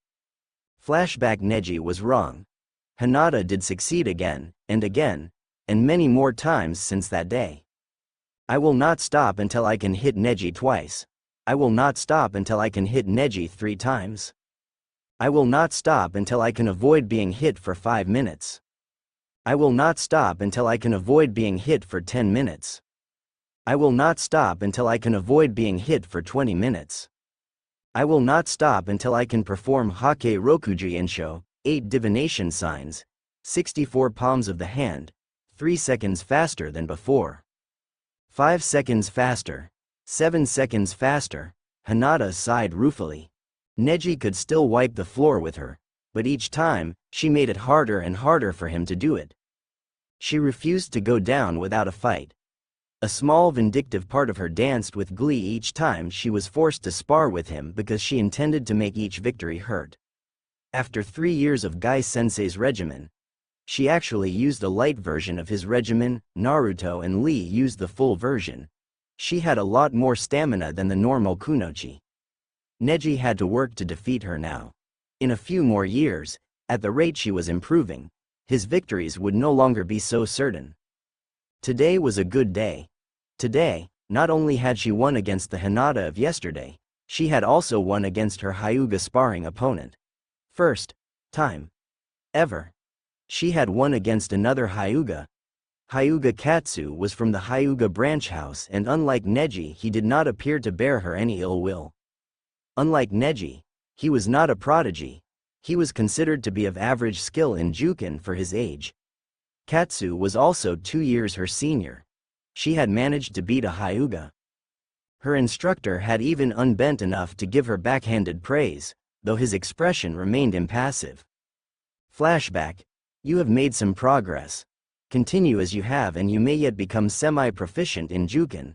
Flashback Neji was wrong. Hinata did succeed again, and many more times since that day. I will not stop until I can hit Neji twice. I will not stop until I can hit Neji 3 times. I will not stop until I can avoid being hit for 5 minutes. I will not stop until I can avoid being hit for 10 minutes. I will not stop until I can avoid being hit for 20 minutes. I will not stop until I can perform Hake Rokuji Insho, 8 divination signs, 64 palms of the hand, 3 seconds faster than before. 5 seconds faster. 7 seconds faster. Hinata sighed ruefully. Neji could still wipe the floor with her, but each time, she made it harder and harder for him to do it. She refused to go down without a fight. A small vindictive part of her danced with glee each time she was forced to spar with him because she intended to make each victory hurt. After 3 years of Gai-sensei's regimen, she actually used a light version of his regimen. Naruto and Lee used the full version. She had a lot more stamina than the normal Kunoichi. Neji had to work to defeat her now. In a few more years, at the rate she was improving, his victories would no longer be so certain. Today was a good day. Today, not only had she won against the Hinata of yesterday, she had also won against her Hyuga sparring opponent. First time ever. She had won against another Hyuga. Hyuga Katsu was from the Hyuga branch house, and unlike Neji, he did not appear to bear her any ill will. Unlike Neji, he was not a prodigy. He was considered to be of average skill in Juken for his age. Katsu was also 2 years her senior. She had managed to beat a Hyuga. Her instructor had even unbent enough to give her backhanded praise, though his expression remained impassive. Flashback. You have made some progress. Continue as you have and you may yet become semi-proficient in Juken.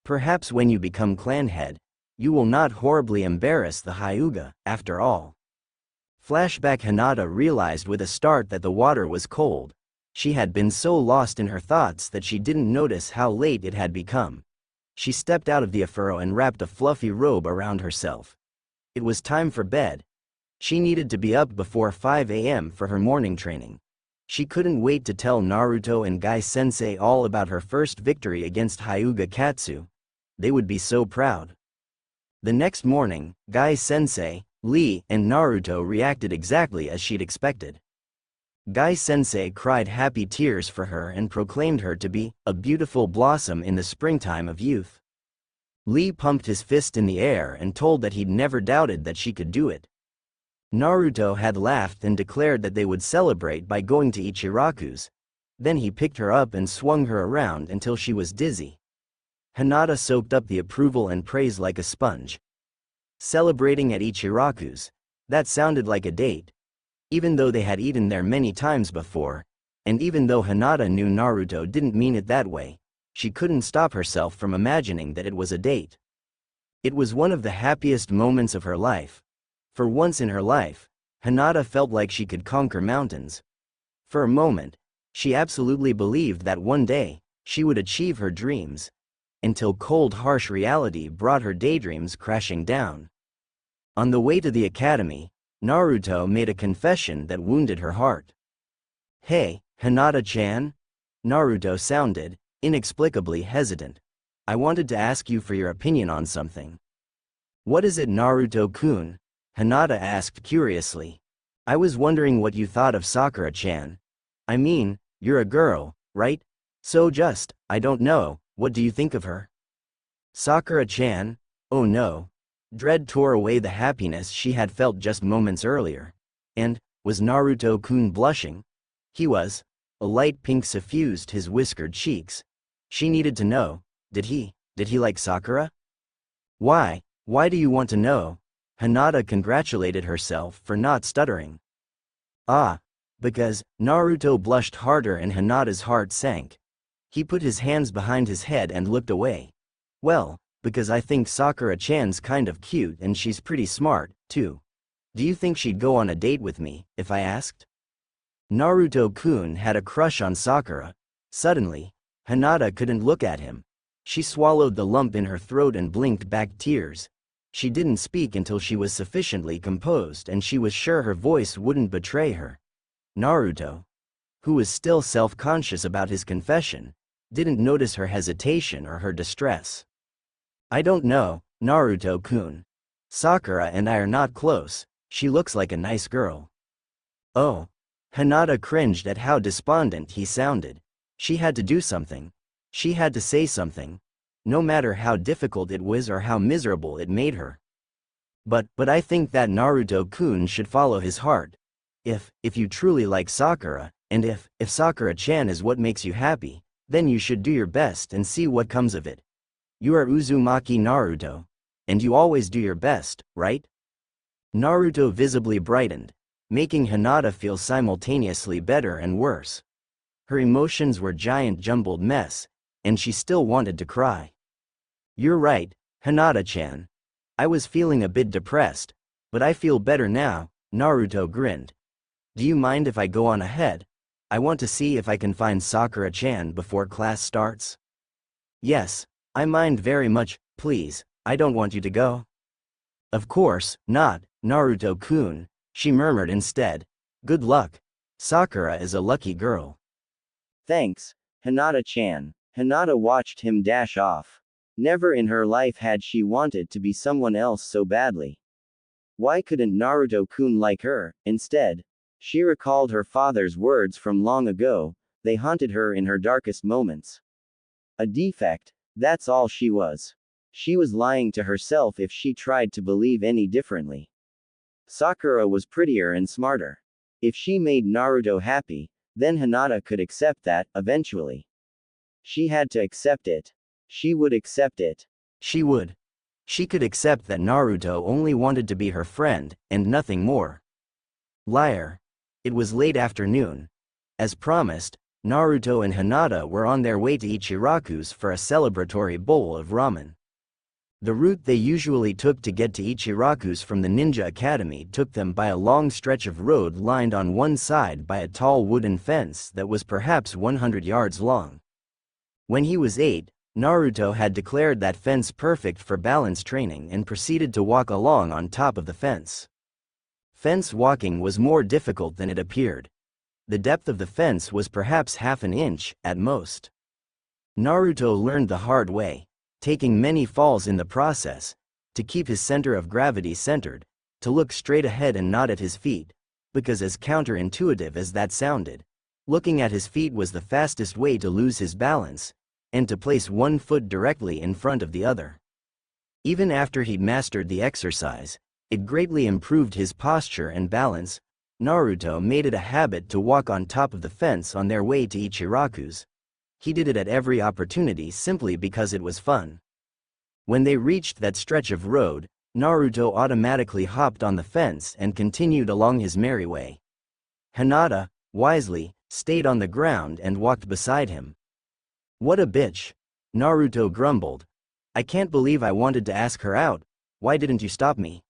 Perhaps when you become clan head, you will not horribly embarrass the Hyuga, after all. Flashback Hinata realized with a start that the water was cold. She had been so lost in her thoughts that she didn't notice how late it had become. She stepped out of the afuro and wrapped a fluffy robe around herself. It was time for bed. She needed to be up before 5 a.m. for her morning training. She couldn't wait to tell Naruto and Gai-sensei all about her first victory against Hyuga Katsu. They would be so proud. The next morning, Gai-sensei, Lee, and Naruto reacted exactly as she'd expected. Gai-sensei cried happy tears for her and proclaimed her to be a beautiful blossom in the springtime of youth. Lee pumped his fist in the air and told that he'd never doubted that she could do it. Naruto had laughed and declared that they would celebrate by going to Ichiraku's. Then he picked her up and swung her around until she was dizzy. Hinata soaked up the approval and praise like a sponge. Celebrating at Ichiraku's. That sounded like a date. Even though they had eaten there many times before, And even though Hinata knew Naruto didn't mean it that way, she couldn't stop herself from imagining that it was a date. It was one of the happiest moments of her life. For once in her life, Hinata felt like she could conquer mountains. For a moment, she absolutely believed that one day, she would achieve her dreams. Until cold harsh reality brought her daydreams crashing down. On the way to the academy, Naruto made a confession that wounded her heart. "Hey, Hinata-chan?" Naruto sounded, inexplicably hesitant. "I wanted to ask you for your opinion on something." "What is it, Naruto-kun?" Hinata asked curiously. "I was wondering what you thought of Sakura-chan. I mean, you're a girl, right? So I don't know, what do you think of her?" Sakura-chan? Oh no. Dread tore away the happiness she had felt just moments earlier. And, was Naruto-kun blushing? He was. A light pink suffused his whiskered cheeks. She needed to know, did he like Sakura? Why do you want to know? Hinata congratulated herself for not stuttering. Ah. Because, Naruto blushed harder and Hinata's heart sank. He put his hands behind his head and looked away. Well, because I think Sakura-chan's kind of cute and she's pretty smart, too. Do you think she'd go on a date with me, if I asked? Naruto-kun had a crush on Sakura. Suddenly, Hinata couldn't look at him. She swallowed the lump in her throat and blinked back tears. She didn't speak until she was sufficiently composed and she was sure her voice wouldn't betray her. Naruto, who was still self-conscious about his confession, didn't notice her hesitation or her distress. "I don't know, Naruto-kun. Sakura and I are not close, she looks like a nice girl." Oh. Hinata cringed at how despondent he sounded. She had to do something. She had to say something. No matter how difficult it was or how miserable it made her. But I think that Naruto-kun should follow his heart. If you truly like Sakura, and if Sakura-chan is what makes you happy, then you should do your best and see what comes of it. You are Uzumaki Naruto. And you always do your best, right? Naruto visibly brightened, making Hinata feel simultaneously better and worse. Her emotions were giant jumbled mess, and she still wanted to cry. "You're right, Hinata-chan. I was feeling a bit depressed, but I feel better now," Naruto grinned. "Do you mind if I go on ahead? I want to see if I can find Sakura-chan before class starts." "Yes, I mind very much, please, I don't want you to go." "Of course not, Naruto-kun," she murmured instead. "Good luck. Sakura is a lucky girl." "Thanks, Hinata-chan." Hinata watched him dash off. Never in her life had she wanted to be someone else so badly. Why couldn't Naruto-kun like her, instead? She recalled her father's words from long ago, they haunted her in her darkest moments. A defect, that's all she was. She was lying to herself if she tried to believe any differently. Sakura was prettier and smarter. If she made Naruto happy, then Hinata could accept that, eventually. She had to accept it. She would accept it. She would. She could accept that Naruto only wanted to be her friend, and nothing more. Liar. It was late afternoon. As promised, Naruto and Hinata were on their way to Ichiraku's for a celebratory bowl of ramen. The route they usually took to get to Ichiraku's from the Ninja Academy took them by a long stretch of road lined on one side by a tall wooden fence that was perhaps 100 yards long. When he was 8, Naruto had declared that fence perfect for balance training and proceeded to walk along on top of the fence. Fence walking was more difficult than it appeared. The depth of the fence was perhaps half an inch, at most. Naruto learned the hard way, taking many falls in the process, to keep his center of gravity centered, to look straight ahead and not at his feet, because as counterintuitive as that sounded, looking at his feet was the fastest way to lose his balance, and to place one foot directly in front of the other. Even after he'd mastered the exercise, it greatly improved his posture and balance. Naruto made it a habit to walk on top of the fence on their way to Ichiraku's. He did it at every opportunity simply because it was fun. When they reached that stretch of road, Naruto automatically hopped on the fence and continued along his merry way. Hinata, wisely, stayed on the ground and walked beside him. What a bitch. Naruto grumbled. I can't believe I wanted to ask her out, why didn't you stop me?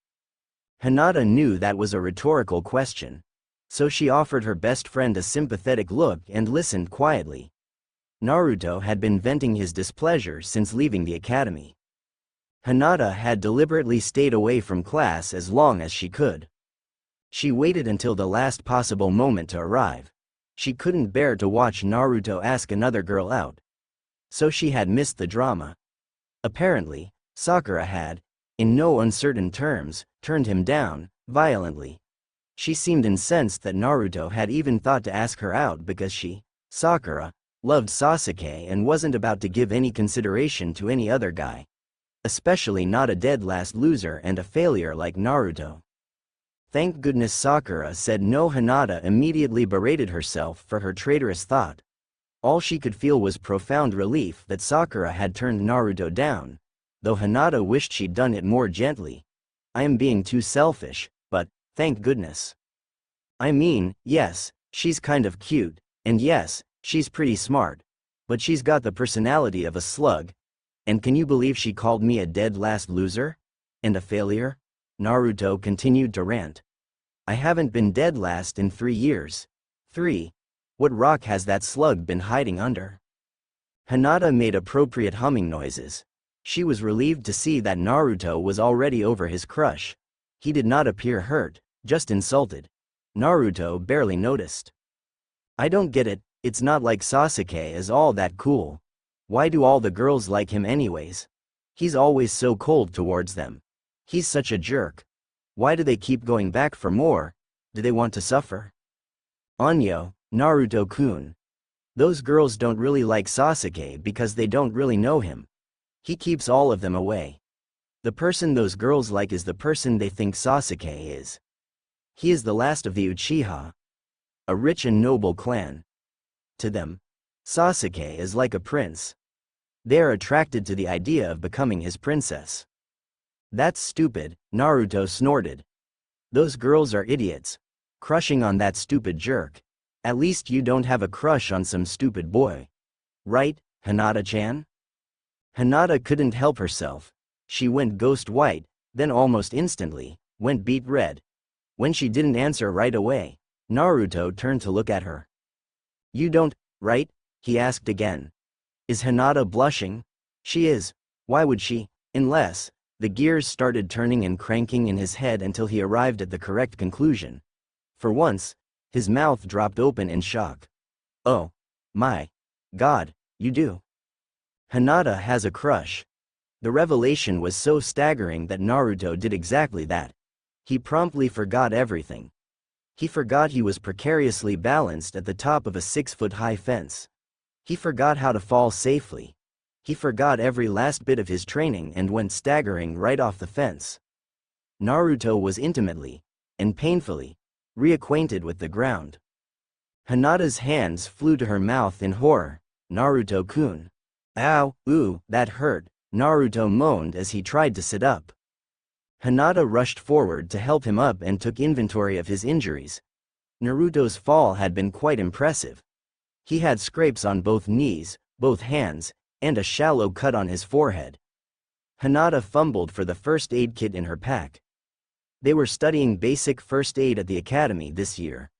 Hinata knew that was a rhetorical question. So she offered her best friend a sympathetic look and listened quietly. Naruto had been venting his displeasure since leaving the academy. Hinata had deliberately stayed away from class as long as she could. She waited until the last possible moment to arrive. She couldn't bear to watch Naruto ask another girl out. So she had missed the drama. Apparently, Sakura had, in no uncertain terms, turned him down, violently. She seemed incensed that Naruto had even thought to ask her out because she, Sakura, loved Sasuke and wasn't about to give any consideration to any other guy. Especially not a dead last loser and a failure like Naruto. Thank goodness Sakura said no. Hinata immediately berated herself for her traitorous thought. All she could feel was profound relief that Sakura had turned Naruto down, though Hinata wished she'd done it more gently. I am being too selfish, but, thank goodness. I mean, yes, she's kind of cute, and yes, she's pretty smart. But she's got the personality of a slug. And can you believe she called me a dead last loser? And a failure? Naruto continued to rant. I haven't been dead last in 3 years. 3. What rock has that slug been hiding under? Hinata made appropriate humming noises. She was relieved to see that Naruto was already over his crush. He did not appear hurt, just insulted. Naruto barely noticed. I don't get it, it's not like Sasuke is all that cool. Why do all the girls like him anyways? He's always so cold towards them. He's such a jerk. Why do they keep going back for more? Do they want to suffer? Anyo, Naruto-kun. Those girls don't really like Sasuke because they don't really know him. He keeps all of them away. The person those girls like is the person they think Sasuke is. He is the last of the Uchiha. A rich and noble clan. To them, Sasuke is like a prince. They are attracted to the idea of becoming his princess. That's stupid, Naruto snorted. Those girls are idiots. Crushing on that stupid jerk. At least you don't have a crush on some stupid boy. Right, Hinata-chan? Hinata couldn't help herself. She went ghost white, then almost instantly, went beet red. When she didn't answer right away, Naruto turned to look at her. You don't, right? He asked again. Is Hinata blushing? She is. Why would she? Unless. The gears started turning and cranking in his head until he arrived at the correct conclusion. For once, his mouth dropped open in shock. Oh. My. God, you do. Hinata has a crush. The revelation was so staggering that Naruto did exactly that. He promptly forgot everything. He forgot he was precariously balanced at the top of a 6-foot-high fence. He forgot how to fall safely. He forgot every last bit of his training and went staggering right off the fence. Naruto was intimately, and painfully, reacquainted with the ground. Hinata's hands flew to her mouth in horror. Naruto-kun. Ow, ooh, that hurt, Naruto moaned as he tried to sit up. Hinata rushed forward to help him up and took inventory of his injuries. Naruto's fall had been quite impressive. He had scrapes on both knees, both hands, and a shallow cut on his forehead. Hinata fumbled for the first aid kit in her pack. They were studying basic first aid at the academy this year.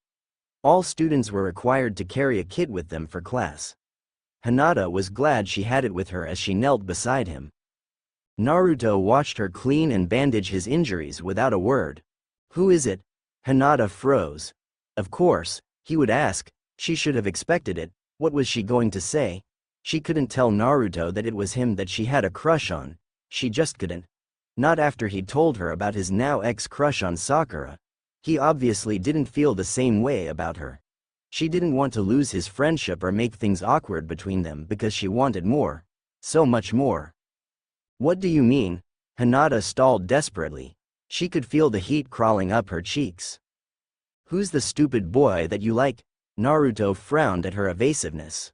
All students were required to carry a kit with them for class. Hinata was glad she had it with her as she knelt beside him. Naruto watched her clean and bandage his injuries without a word. Who is it? Hinata froze. Of course, he would ask. She should have expected it. What was she going to say? She couldn't tell Naruto that it was him that she had a crush on. She just couldn't. Not after he'd told her about his now ex-crush on Sakura. He obviously didn't feel the same way about her. She didn't want to lose his friendship or make things awkward between them because she wanted more. So much more. What do you mean? Hinata stalled desperately. She could feel the heat crawling up her cheeks. Who's the stupid boy that you like? Naruto frowned at her evasiveness.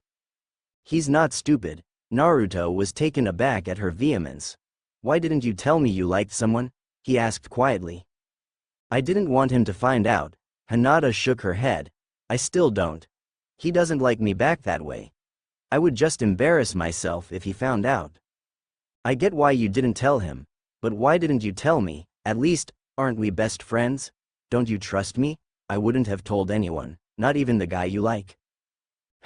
He's not stupid. Naruto was taken aback at her vehemence. Why didn't you tell me you liked someone? He asked quietly. I didn't want him to find out. Hinata shook her head. I still don't. He doesn't like me back that way. I would just embarrass myself if he found out. I get why you didn't tell him, but why didn't you tell me? At least, aren't we best friends? Don't you trust me? I wouldn't have told anyone, not even the guy you like.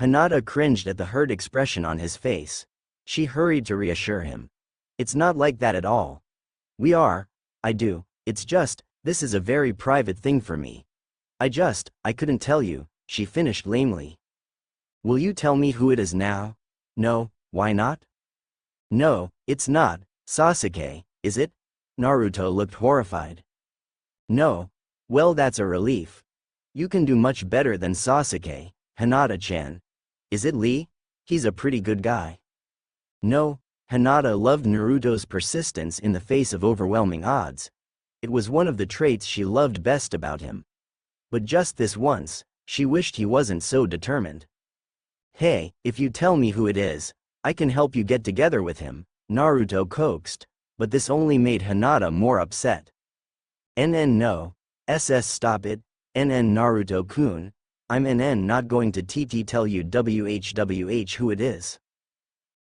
Hinata cringed at the hurt expression on his face. She hurried to reassure him. It's not like that at all. I do, it's just, this is a very private thing for me. I couldn't tell you, she finished lamely. Will you tell me who it is now? No, why not? No, it's not, Sasuke, is it? Naruto looked horrified. No. Well, that's a relief. You can do much better than Sasuke, Hinata-chan. Is it Lee? He's a pretty good guy. No, Hinata loved Naruto's persistence in the face of overwhelming odds. It was one of the traits she loved best about him. But just this once, she wished he wasn't so determined. Hey, if you tell me who it is, I can help you get together with him, Naruto coaxed, but this only made Hinata more upset. No. Stop it, Naruto-kun. I'm not going to tell you whwh who it is.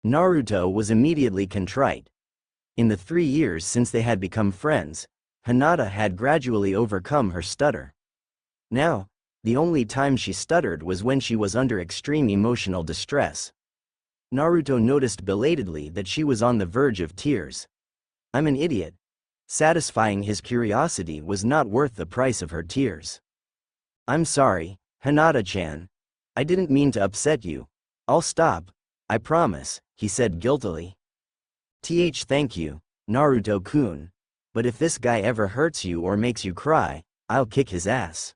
Naruto was immediately contrite. In the 3 years since they had become friends, Hinata had gradually overcome her stutter. Now, the only time she stuttered was when she was under extreme emotional distress. Naruto noticed belatedly that she was on the verge of tears. I'm an idiot. Satisfying his curiosity was not worth the price of her tears. I'm sorry, Hinata-chan. I didn't mean to upset you. I'll stop, I promise, he said guiltily. Thank you, Naruto-kun. But if this guy ever hurts you or makes you cry, I'll kick his ass.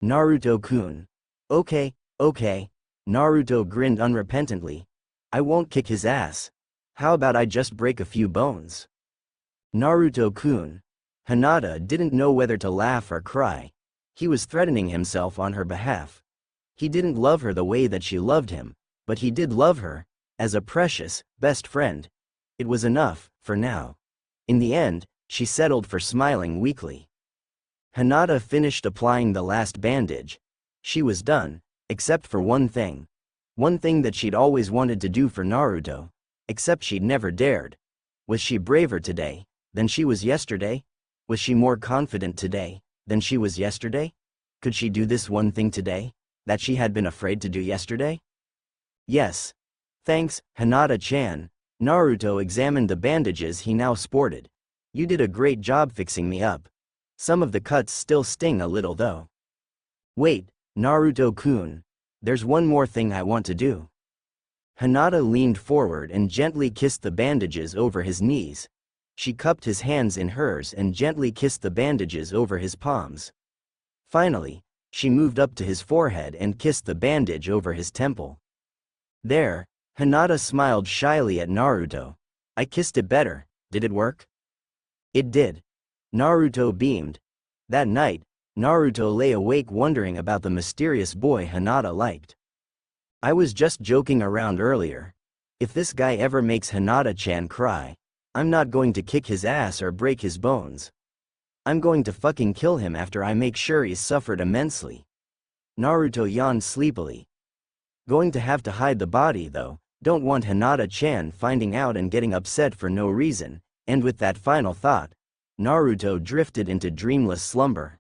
Naruto-kun. Okay. Naruto grinned unrepentantly. I won't kick his ass. How about I just break a few bones? Naruto-kun. Hinata didn't know whether to laugh or cry. He was threatening himself on her behalf. He didn't love her the way that she loved him, but he did love her, as a precious, best friend. It was enough, for now. In the end, she settled for smiling weakly. Hinata finished applying the last bandage. She was done, except for one thing. One thing that she'd always wanted to do for Naruto, except she'd never dared. Was she braver today than she was yesterday? Was she more confident today than she was yesterday? Could she do this one thing today that she had been afraid to do yesterday? Yes. Thanks, Hinata-chan. Naruto examined the bandages he now sported. You did a great job fixing me up. Some of the cuts still sting a little though. Wait, Naruto-kun. There's one more thing I want to do. Hinata leaned forward and gently kissed the bandages over his knees. She cupped his hands in hers and gently kissed the bandages over his palms. Finally, she moved up to his forehead and kissed the bandage over his temple. There, Hinata smiled shyly at Naruto. I kissed it better, did it work? It did. Naruto beamed. That night, Naruto lay awake wondering about the mysterious boy Hinata liked. I was just joking around earlier. If this guy ever makes Hinata-chan cry, I'm not going to kick his ass or break his bones. I'm going to fucking kill him after I make sure he's suffered immensely. Naruto yawned sleepily. Going to have to hide the body though, don't want Hinata-chan finding out and getting upset for no reason, and with that final thought, Naruto drifted into dreamless slumber.